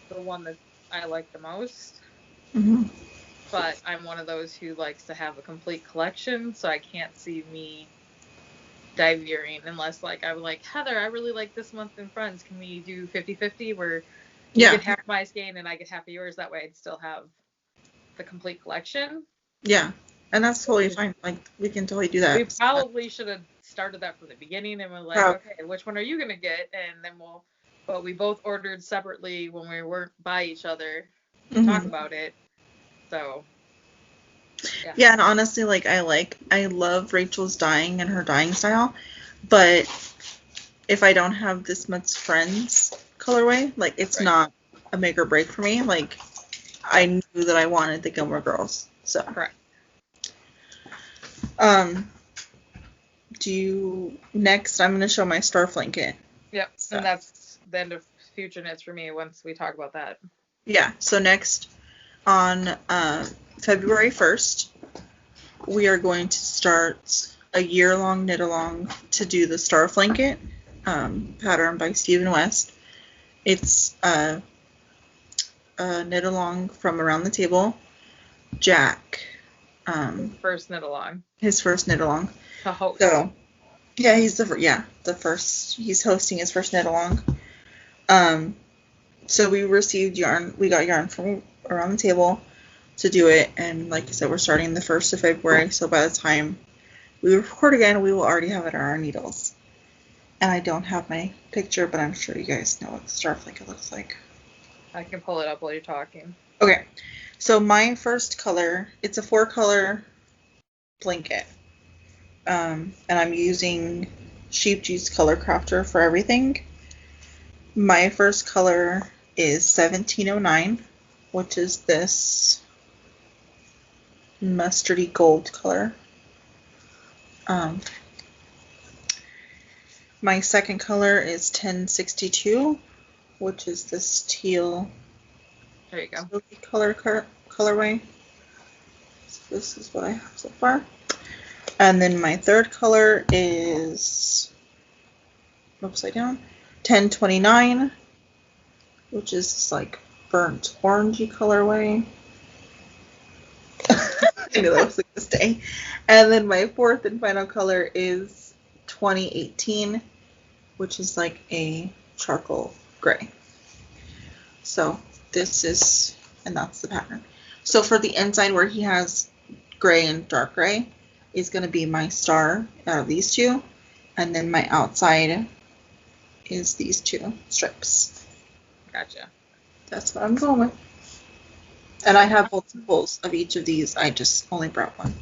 the one that I like the most. Mm-hmm. But I'm one of those who likes to have a complete collection, so I can't see me diverting unless, like, I'm like, Heather, I really like this month in Friends. Can we do 50-50 where you get half my skein and I get half of yours? That way I'd still have the complete collection. Yeah, and that's totally fine. Like, we can totally do that. We probably should have started that from the beginning and we're like, okay, which one are you going to get? And then but we both ordered separately when we weren't by each other to talk about it. So, yeah. Yeah, and honestly, like, I love Rachel's dyeing and her dyeing style, but if I don't have this much Friends colorway, like, it's not a make or break for me. Like, I knew that I wanted the Gilmore Girls, so. Correct. Next, I'm going to show my Starflame kit. Yep, so. And that's the end of future knits for me once we talk about that. Yeah, so next, on February 1st, we are going to start a year-long knit-along to do the Starflame kit, pattern by Stephen West. It's a knit-along from Around the Table. Jack. First knit-along. His first knit-along. To host. So, yeah, he's the first. He's hosting his first knit-along. So we received yarn. We got yarn from Around the Table to do it, and like I said, we're starting the 1st of February. So by the time we record again, we will already have it on our needles. And I don't have my picture, but I'm sure you guys know what the Starflake looks like. I can pull it up while you're talking. Okay, so my first color, it's a 4-color blanket. And I'm using Scheepjes Color Crafter for everything. My first color is 1709, which is this mustardy gold color. My second color is 1062, which is this teal. There you go. Colorway. So this is what I have so far. And then my third color is upside down, 1029, which is this, like, burnt orangey colorway. I knew that was like this day. And then my fourth and final color is 2018, which is like a charcoal gray. So this is, and that's the pattern. So for the inside where he has gray and dark gray is going to be my star out of these two. And then my outside is these two stripes. Gotcha. That's what I'm going with. And I have multiples of each of these. I just only brought one.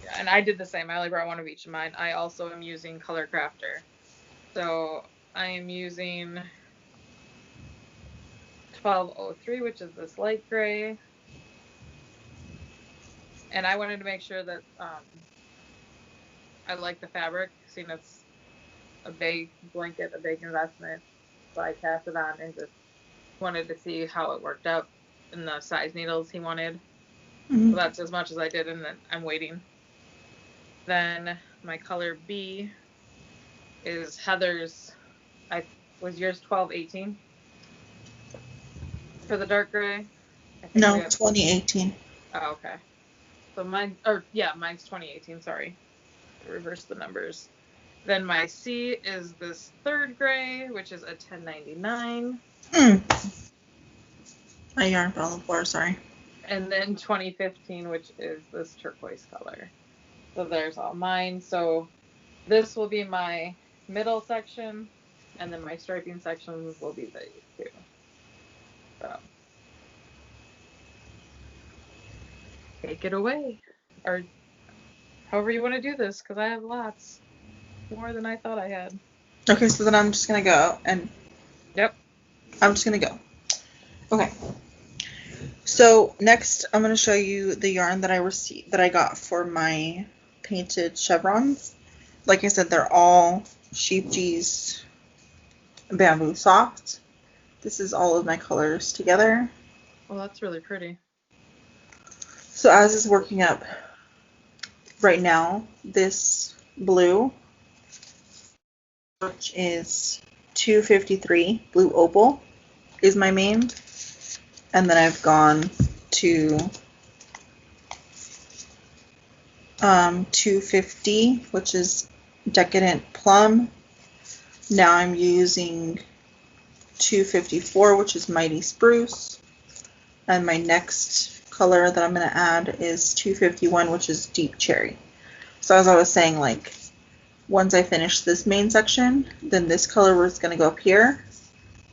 Yeah, and I did the same. I only brought one of each of mine. I also am using Color Crafter. So I am using 1203, which is this light gray. And I wanted to make sure that I like the fabric, seeing it's a big blanket, a big investment. So I cast it on and just wanted to see how it worked out in the size needles he wanted. Mm-hmm. So that's as much as I did, and then I'm waiting. Then my color B is Heather's. Was yours 1218 for the dark gray? No, 2018. Oh, okay. So mine's 2018. Sorry, I reversed the numbers. Then my C is this third gray, which is a 1099. My yarn fell on the floor, sorry. And then 2015, which is this turquoise color. So there's all mine. So this will be my middle section, and then my striping sections will be these two. So take it away, or however you want to do this, because I have lots more than I thought I had. Okay, so then I'm just gonna go and. Yep. I'm just gonna go. Okay. So next, I'm gonna show you the yarn that I got for my painted chevrons. Like I said, they're all Scheepjes bamboo soft. This is all of my colors together. Well, that's really pretty. So as is working up right now, this blue, which is 253 blue opal, is my main. And then I've gone to 250, which is decadent plum. Now I'm using 254, which is mighty spruce. And my next color that I'm going to add is 251, which is deep cherry. So as I was saying, like, once I finish this main section, then this color is going to go up here.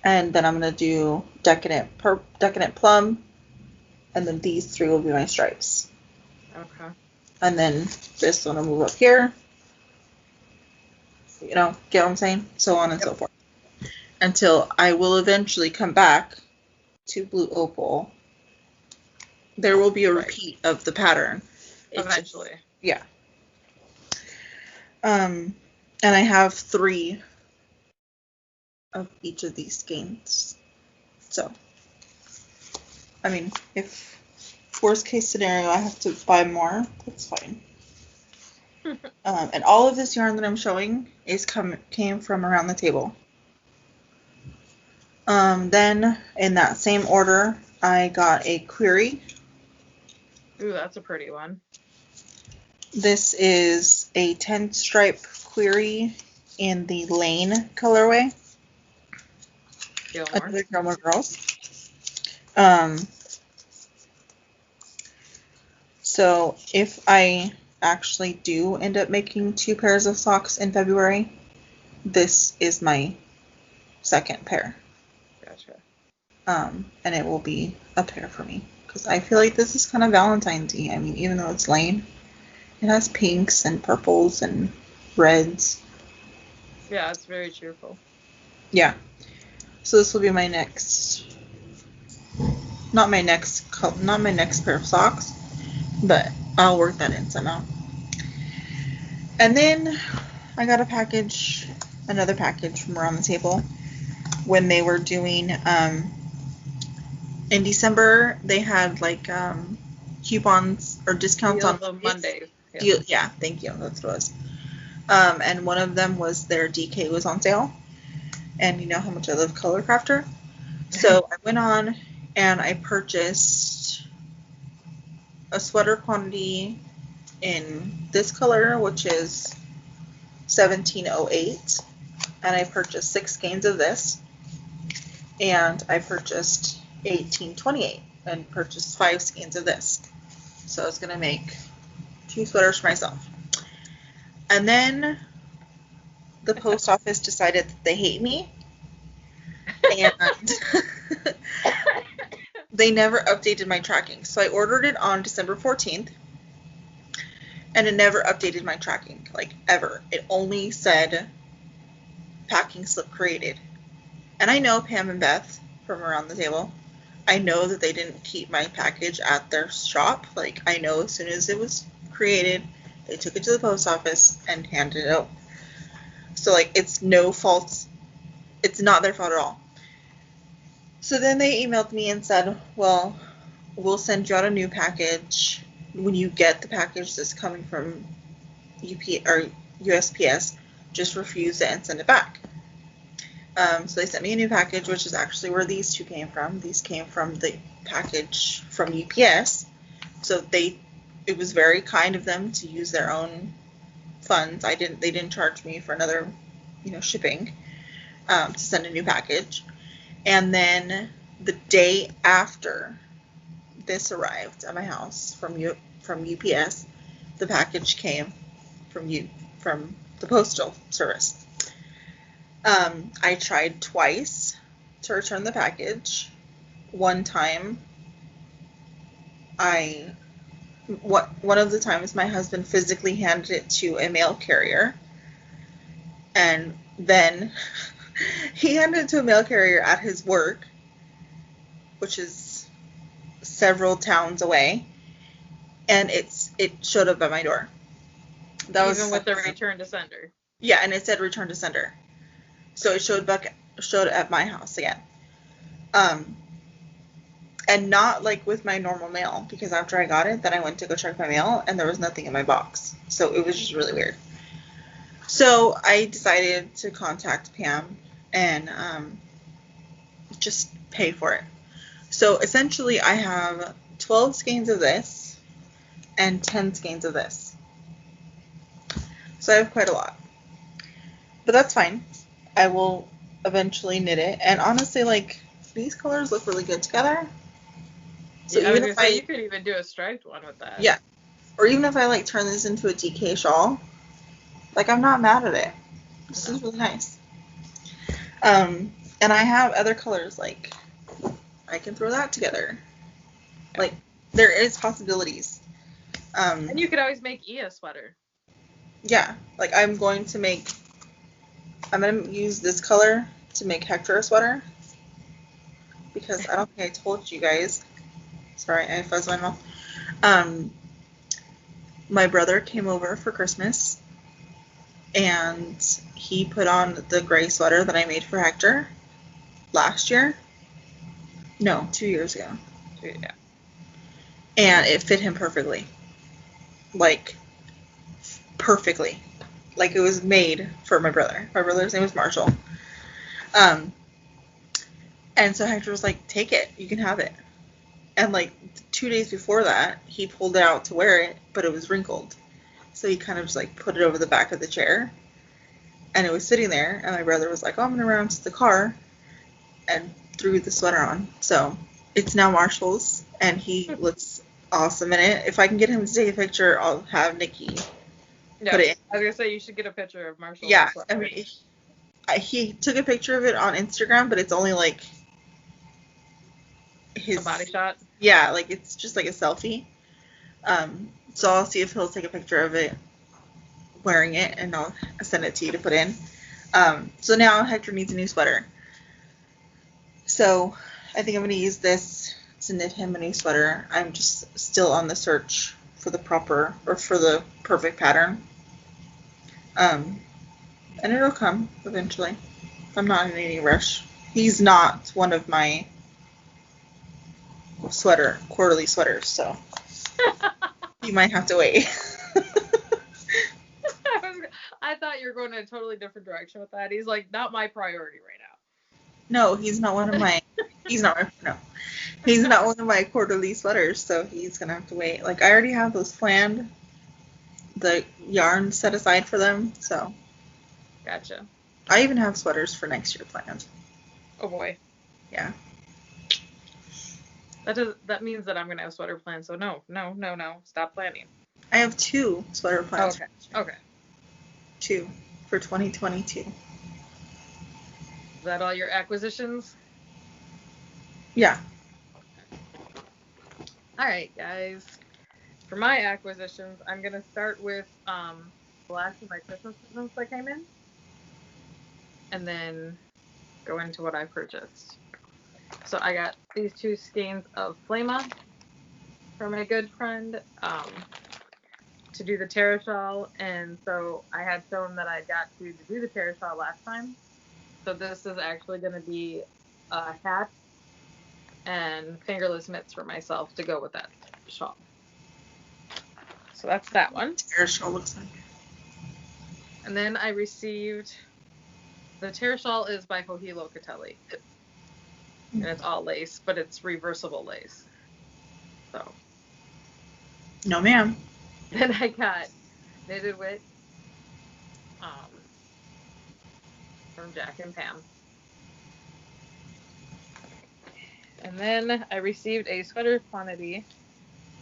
And then I'm going to do decadent plum. And then these three will be my stripes. Okay. And then this one will move up here. You know, get what I'm saying? So on and so forth. Until I will eventually come back to blue opal. There will be a repeat of the pattern. Eventually. Yeah. And I have 3 of each of these skeins. So, I mean, if worst case scenario I have to buy more, that's fine. And all of this yarn that I'm showing came from around the table. Then in that same order, I got a Quaere. Ooh, that's a pretty one. This is a 10 stripe Quaere in the Lane colorway. Another Gilmore Girls. So if I actually do end up making 2 pairs of socks in February, this is my second pair. Gotcha. And it will be a pair for me because I feel like this is kind of Valentine's-y. I mean, even though it's Lane, it has pinks and purples and reds. Yeah, it's very cheerful. Yeah. So this will be my next, not my next pair of socks, but I'll work that in somehow. And then I got another package from around the table when they were doing, in December, they had like coupons or discounts on Mondays. Yeah, thank you. That's what it was. And one of them was their DK was on sale. And you know how much I love Color Crafter. So I went on and I purchased a sweater quantity in this color, which is 1708, and I purchased 6 skeins of this, and I purchased 1828 and purchased 5 skeins of this. So I was going to make 2 sweaters for myself. And then the post office decided that they hate me, and they never updated my tracking. So I ordered it on December 14th, and it never updated my tracking, like, ever. It only said packing slip created. And I know Pam and Beth from around the table. I know that they didn't keep my package at their shop. Like, I know as soon as it was created, they took it to the post office and handed it out. So, like, it's no fault. It's not their fault at all. So then they emailed me and said, well, we'll send you out a new package. When you get the package that's coming from USPS, just refuse it and send it back. So they sent me a new package, which is actually where these 2 came from. These came from the package from UPS. So it was very kind of them to use their own funds. They didn't charge me for another, shipping, to send a new package. And then the day after this arrived at my house from UPS, the package came from the postal service. I tried twice to return the package. One time, one of the times my husband physically handed it to a mail carrier, and then he handed it to a mail carrier at his work, which is several towns away, and it showed up at my door. Even with the return to sender. Yeah, and it said return to sender. So it showed at my house again. And not like with my normal mail, because after I got it, then I went to go check my mail, and there was nothing in my box. So it was just really weird. So I decided to contact Pam and just pay for it. So essentially I have 12 skeins of this and 10 skeins of this. So I have quite a lot. But that's fine. I will eventually knit it. And honestly, like, these colors look really good together. So yeah, even if you could even do a striped one with that. Yeah. Or even if I, like, turn this into a DK shawl, like, I'm not mad at it. This is really nice. And I have other colors, like, I can throw that together. Like, there is possibilities. And you could always make a sweater. Yeah. Like, I'm going to use this color to make Hector a sweater. Because I don't think I told you guys. Sorry, I fuzzed my mouth. My brother came over for Christmas, and he put on the gray sweater that I made for Hector last year. No, 2 years ago. Yeah. And it fit him perfectly. Like, perfectly. Like, it was made for my brother. My brother's name was Marshall. And so Hector was like, take it. You can have it. And, like, 2 days before that, he pulled it out to wear it, but it was wrinkled. So he kind of just, like, put it over the back of the chair. And it was sitting there, and my brother was like, oh, I'm going to run to the car, and threw the sweater on. So it's now Marshall's, and he looks awesome in it. If I can get him to take a picture, I'll have Nicci put it in. I was going to say, you should get a picture of Marshall. Yeah, I mean, he took a picture of it on Instagram, but it's only, like, a body shot? Yeah, like, it's just like a selfie. So I'll see if he'll take a picture of it wearing it, and I'll send it to you to put in. So now Hector needs a new sweater. So I think I'm going to use this to knit him a new sweater. I'm just still on the search for the perfect pattern. And it'll come eventually. I'm not in any rush. He's not one of my quarterly sweaters, so you might have to wait. I thought you were going in a totally different direction with that. He's like, not my priority right now. No, he's not one of my He's not, no. He's not one of my quarterly sweaters, so he's gonna have to wait. Like, I already have those planned, the yarn set aside for them, so. Gotcha. I even have sweaters for next year planned. Oh boy. Yeah. That means that I'm gonna have sweater plans, so no. Stop planning. I have 2 sweater plans. Okay. 2 for 2022. Is that all your acquisitions? Yeah. Alright, guys. For my acquisitions, I'm gonna start with the last of my Christmas presents that came in. And then go into what I purchased. So I got these 2 skeins of Flama from a good friend to do the Terra shawl, and so I had shown that I got to do the Terra shawl last time. So this is actually going to be a hat and fingerless mitts for myself to go with that shawl. So that's that one. Terra shawl looks like. And then I received the Terra shawl is by Johanna Locatelli. And it's all lace, but it's reversible lace. So. No, ma'am. Then I got Knitted Wit from Jack and Pam. And then I received a sweater quantity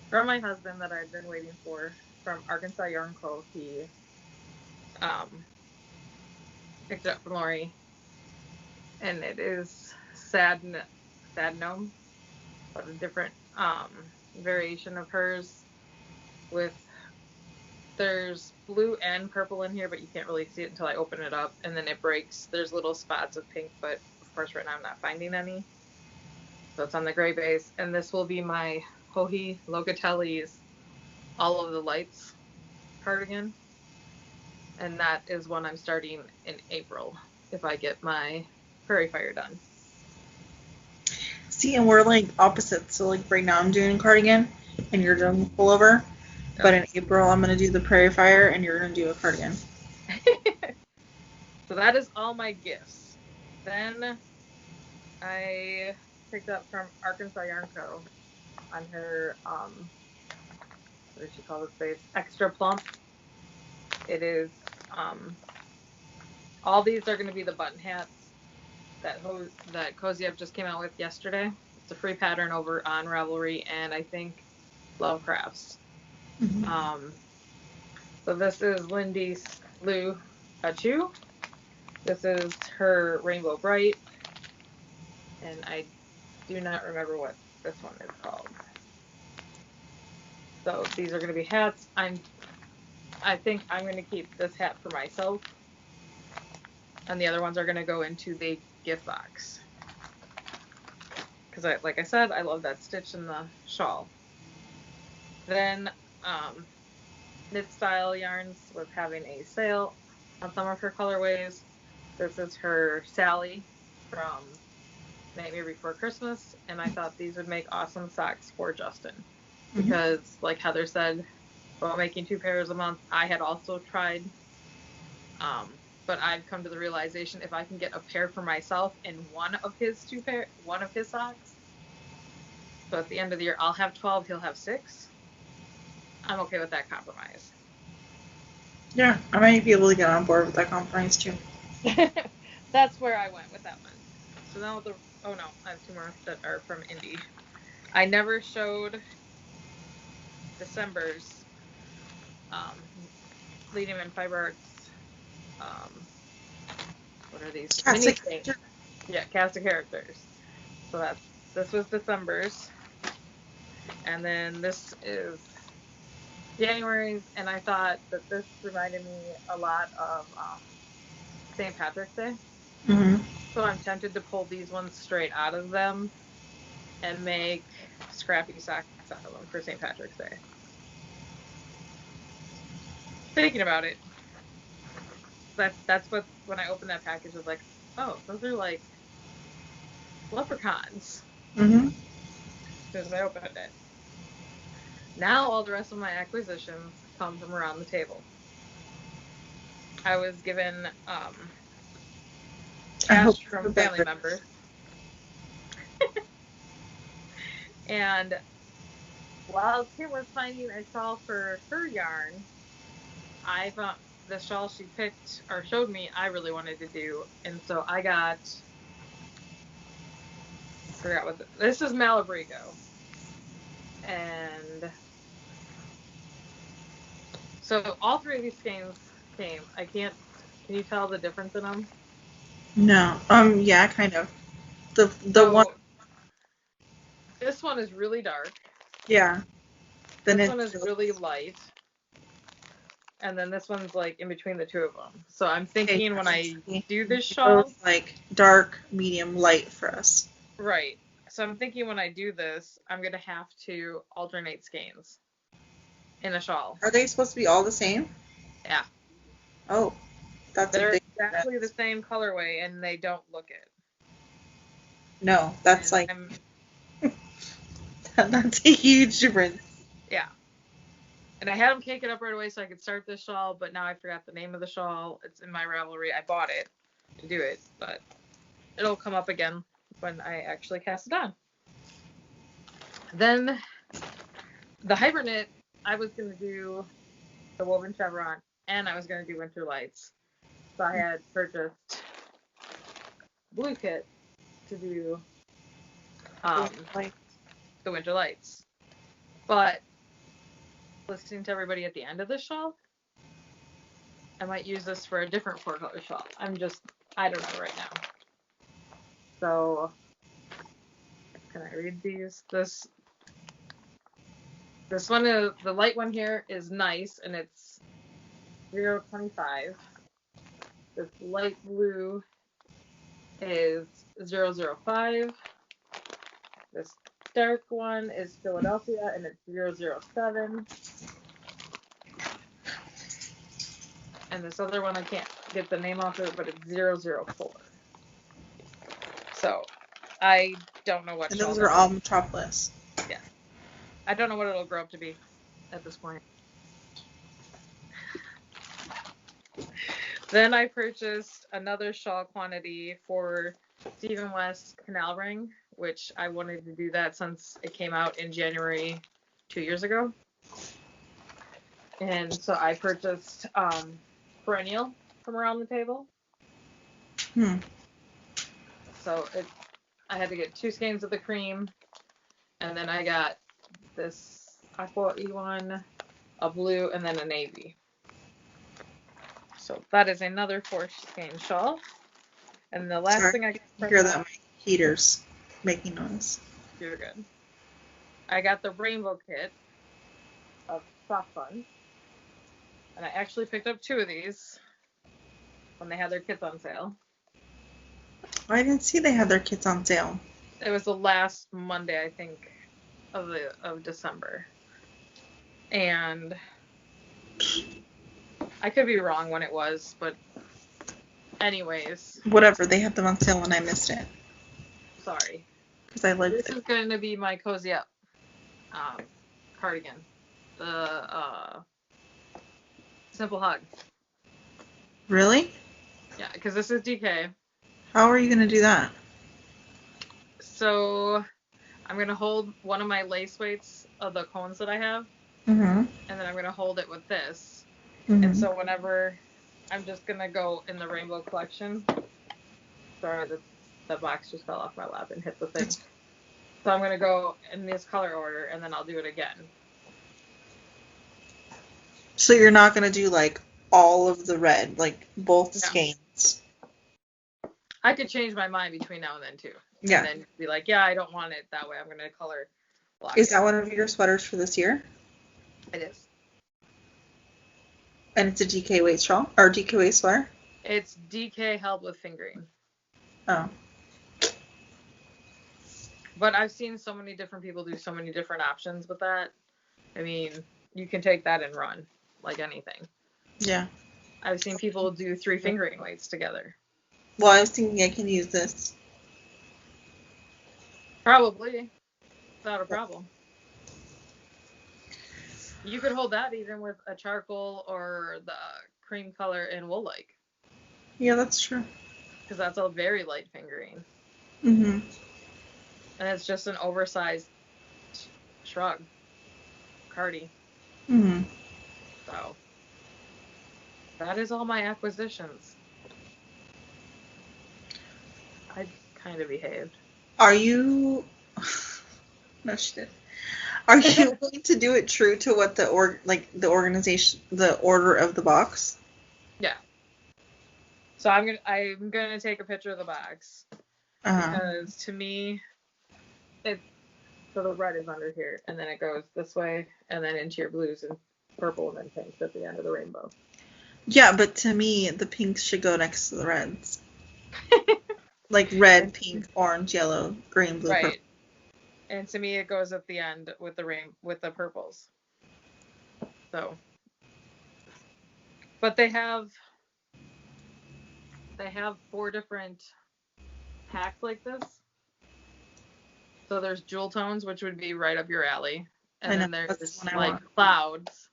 from my husband that I'd been waiting for from Arkansasyarnco. He picked it up from Lori. And it is Sad Gnome, but a different variation of hers with, there's blue and purple in here, but you can't really see it until I open it up, and then it breaks. There's little spots of pink, but of course right now I'm not finding any. So it's on the gray base, and this will be my Johanna Locatelli's All of the Lights cardigan, and that is one I'm starting in April if I get my Prairie Fire done. See, and we're like opposites. So like right now I'm doing a cardigan and you're doing pullover. Yep. But in April I'm gonna do the Prairie Fire and you're gonna do a cardigan. So that is all my gifts. Then I picked up from Arkansasyarnco on her what does she call this base? Extra Plump. It is all these are gonna be the button hats that Cozy Up just came out with yesterday. It's a free pattern over on Ravelry and I think Love Crafts. Mm-hmm. So this is Lindy's Blue Kachu. This is her Rainbow Bright. And I do not remember what this one is called. So these are going to be hats. I think I'm going to keep this hat for myself. And the other ones are going to go into the gift box. Because like I said, I love that stitch in the shawl. Then Knit Style Yarns was having a sale on some of her colorways. This is her Sally from Nightmare Before Christmas, and I thought these would make awesome socks for Justin. Because, like Heather said, about making 2 pairs a month, I had also tried, but I've come to the realization if I can get a pair for myself in one of his socks, so at the end of the year I'll have 12, he'll have 6. I'm okay with that compromise. Yeah, I might be able to get on board with that compromise too. That's where I went with that one. So now with I have 2 more that are from Indie. I never showed December's Leading in Fiber Arts. What are these? Cast of characters. Yeah, cast of characters. So this was December's, and then this is January's, and I thought that this reminded me a lot of St. Patrick's Day. Mm-hmm. So I'm tempted to pull these ones straight out of them and make scrappy socks out of them for St. Patrick's Day. Thinking about it, that's what, when I opened that package, I was like, oh, those are like leprechauns. Mm-hmm. As soon as I opened it. Now all the rest of my acquisitions come from around the table. I was given cash from family members. And while Kim was finding a shawl for her yarn, I found the shawl she picked or showed me I really wanted to do. And so I got, forgot what this is, Malabrigo. And so all three of these skeins came. Can you tell the difference in them? No. Yeah, kind of. The one. This one is really dark. Yeah. This one is really light. And then this one's like in between the two of them. So I'm thinking when I do this shawl, like dark, medium, light for us. Right. So I'm thinking when I do this, I'm gonna have to alternate skeins in a shawl. Are they supposed to be all the same? Yeah. Oh, they're exactly the same colorway, and they don't look it. No, that's that's a huge difference. Yeah. And I had them cake it up right away so I could start this shawl, but now I forgot the name of the shawl. It's in my Ravelry. I bought it to do it, but it'll come up again when I actually cast it on. Then the Hibernate, I was going to do the woven chevron, and I was going to do winter lights. So I had purchased blue kit to do the winter lights. But listening to everybody at the end of the shawl, I might use this for a different 4-color shawl. I don't know right now. So, can I read these? This one, the light one here is nice, and it's 0.25. This light blue is 0.05. This dark one is Philadelphia, and it's 0.07. And this other one, I can't get the name off of it, but it's 0.04. So, I don't know what. And those are all Metropolis. Yeah. I don't know what it'll grow up to be at this point. Then I purchased another shawl quantity for Stephen West Canal Ring, which I wanted to do that since it came out in January 2 years ago. And so I purchased Perennial from Around the Table. So I had to get 2 skeins of the cream, and then I got this aqua E1, a blue, and then a navy. So that is another 4-skein shawl. And the last thing I hear that my heater's making noise. You're good. I got the rainbow kit of soft fun. And I actually picked up 2 of these when they had their kits on sale. I didn't see they had their kits on sale. It was the last Monday, I think, of December. And I could be wrong when it was, but anyways. Whatever, they had them on sale and I missed it. Sorry. Because I liked it. This is going to be my Cozy Up cardigan. The Simple Hug. Really? Yeah, because this is DK. How are you going to do that? So I'm going to hold one of my lace weights of the cones that I have. Mm-hmm. And then I'm going to hold it with this. Mm-hmm. And so whenever I'm just going to go in the rainbow collection. Sorry, the box just fell off my lap and hit the thing. So I'm going to go in this color order and then I'll do it again. So you're not going to do like all of the red, like both skeins? I could change my mind between now and then too. Yeah. And then be like, yeah, I don't want it that way. I'm going to color black. Is that one of your sweaters for this year? It is. And it's a DK weight shawl? Or DK weight sweater? It's DK held with fingering. Oh. But I've seen so many different people do so many different options with that. I mean, you can take that and run like anything. Yeah. I've seen people do 3 fingering weights together. Well, I was thinking I can use this. Probably. Without a problem. You could hold that even with a charcoal or the cream color in Woolike. Yeah, that's true. Because that's a very light fingering. Mm-hmm. And it's just an oversized shrug. Cardi. Mm-hmm. So that is all my acquisitions. I kind of behaved. Are you? No, she did. Are you going to do it true to what the organization, the order of the box? Yeah. So I'm gonna take a picture of the box because to me, so the red is under here, and then it goes this way, and then into your blues and purple, and then pinks at the end of the rainbow. Yeah, but to me, the pinks should go next to the reds. Like red, pink, orange, yellow, green, blue, purple. Right. And to me, it goes at the end with the purples. So, but they have 4 different packs like this. So there's jewel tones, which would be right up your alley, and then there's like clouds,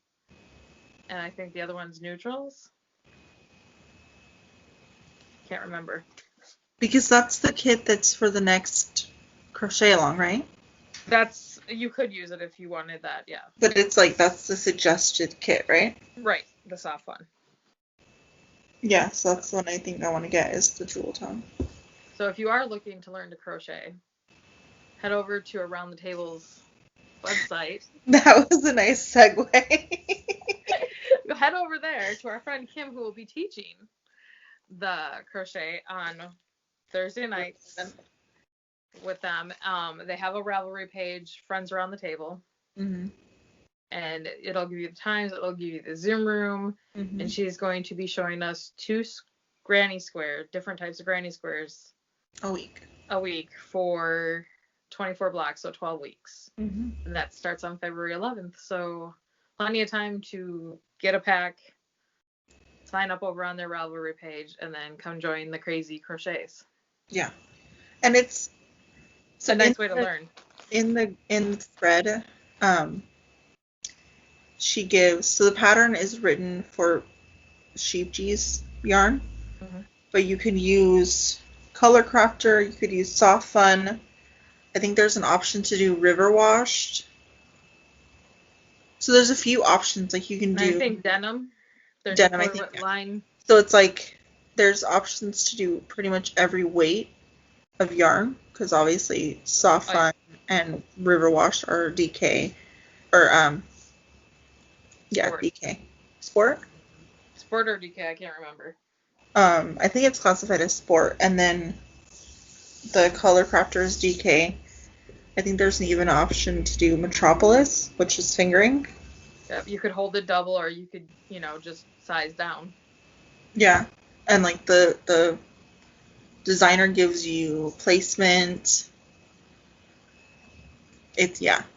and I think the other one's neutrals. Can't remember. Because that's the kit that's for the next crochet along, right? You could use it if you wanted that, yeah. But it's like, that's the suggested kit, right? Right, the soft one. Yeah, so that's the one I think I want to get, is the jewel tone. So if you are looking to learn to crochet, head over to Around the Table's website. That was a nice segue. Head over there to our friend Kim, who will be teaching the crochet on Thursday nights with them. They have a Ravelry page, Friends Around the Table. Mm-hmm. And it'll give you the times, it'll give you the Zoom room, and she's going to be showing us 2 different types of granny squares a week for 24 blocks, so 12 weeks. Mm-hmm. And that starts on February 11th, so plenty of time to get a pack, sign up over on their Ravelry page, and then come join the crazy crochets. Yeah. And it's a nice way to learn. In the thread, she gives, so the pattern is written for Scheepjes yarn, but you could use Color Crafter, you could use Soft Fun. I think there's an option to do river washed. So there's a few options, like you can do. I think denim. There's denim, I think. Line. So it's like there's options to do pretty much every weight of yarn, because obviously Soft Fun and river washed are DK, or Sport. DK. Sport or DK, I can't remember. I think it's classified as sport, and then the Color Crafter is DK. I think there's an even option to do Metropolis, which is fingering. Yep, you could hold it double, or you could, just size down. Yeah, and like the designer gives you placement.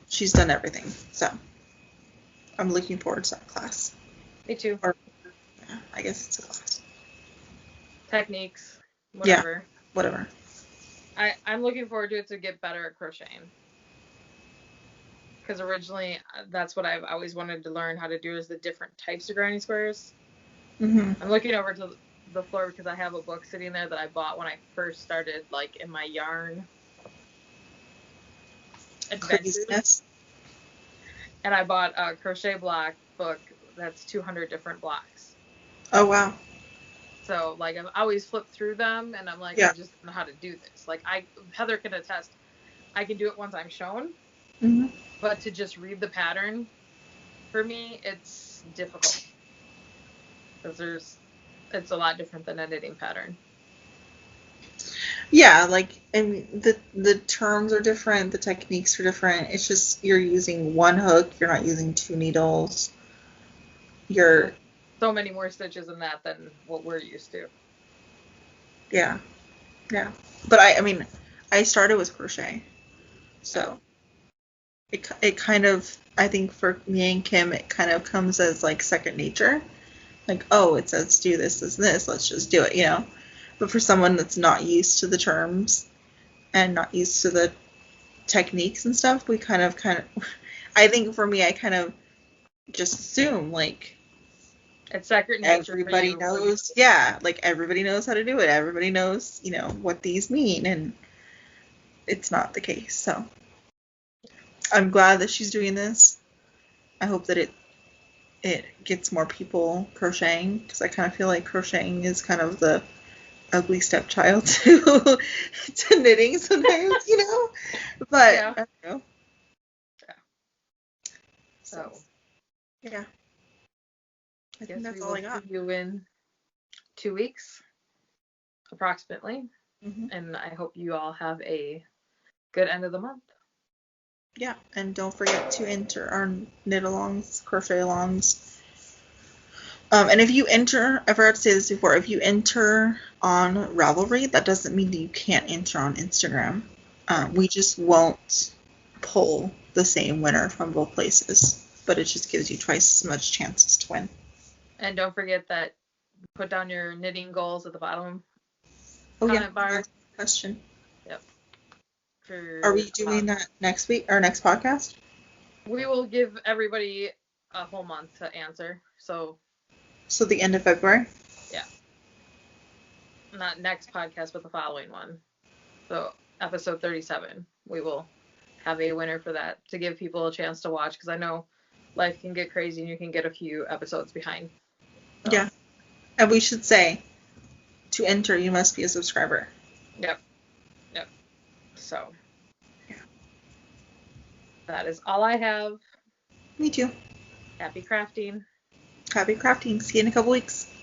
She's done everything, so I'm looking forward to that class. Me too. I guess it's a class. Techniques, whatever. Yeah, whatever. I'm looking forward to it to get better at crocheting. Because originally, that's what I've always wanted to learn how to do, is the different types of granny squares. Mm-hmm. I'm looking over to the floor because I have a book sitting there that I bought when I first started, like, in my yarn adventures. And I bought a crochet block book that's 200 different blocks. Oh, wow. So, like, I've always flipped through them, and I'm like, I just don't know how to do this. Like, Heather can attest, I can do it once I'm shown, but to just read the pattern, for me, it's difficult. Because it's a lot different than a knitting pattern. Yeah, like, I mean, the terms are different, the techniques are different. It's just you're using one hook, you're not using 2 needles. You're so many more stitches in that than what we're used to. Yeah. But I mean, I started with crochet, so it kind of, I think for me and Kim, it kind of comes as like second nature. Like, oh, it says do this, let's just do it, But for someone that's not used to the terms and not used to the techniques and stuff, we kind of, I think for me, I kind of just assume, like, it's second nature. Everybody knows, yeah, like everybody knows how to do it. Everybody knows, what these mean, and it's not the case. So I'm glad that she's doing this. I hope that it gets more people crocheting, because I kind of feel like crocheting is kind of the ugly stepchild to knitting sometimes, But Yeah. I don't know. Yeah. So yeah. I guess think that's we all will I got. see you in 2 weeks, approximately. Mm-hmm. And I hope you all have a good end of the month. Yeah, and don't forget to enter our knit-alongs, crochet-alongs. And if you enter, I forgot to say this before, if you enter on Ravelry, that doesn't mean that you can't enter on Instagram. We just won't pull the same winner from both places, but it just gives you twice as much chances to win. And don't forget that put down your knitting goals at the bottom comment bar. Question. Yep. Are we doing that next week, or next podcast? We will give everybody a whole month to answer. So the end of February? Yeah. Not next podcast, but the following one. So episode 37, we will have a winner for that to give people a chance to watch, because I know life can get crazy and you can get a few episodes behind. So. Yeah. And we should say, to enter, you must be a subscriber. Yep. So. Yeah. That is all I have. Me too. Happy crafting. Happy crafting. See you in a couple weeks.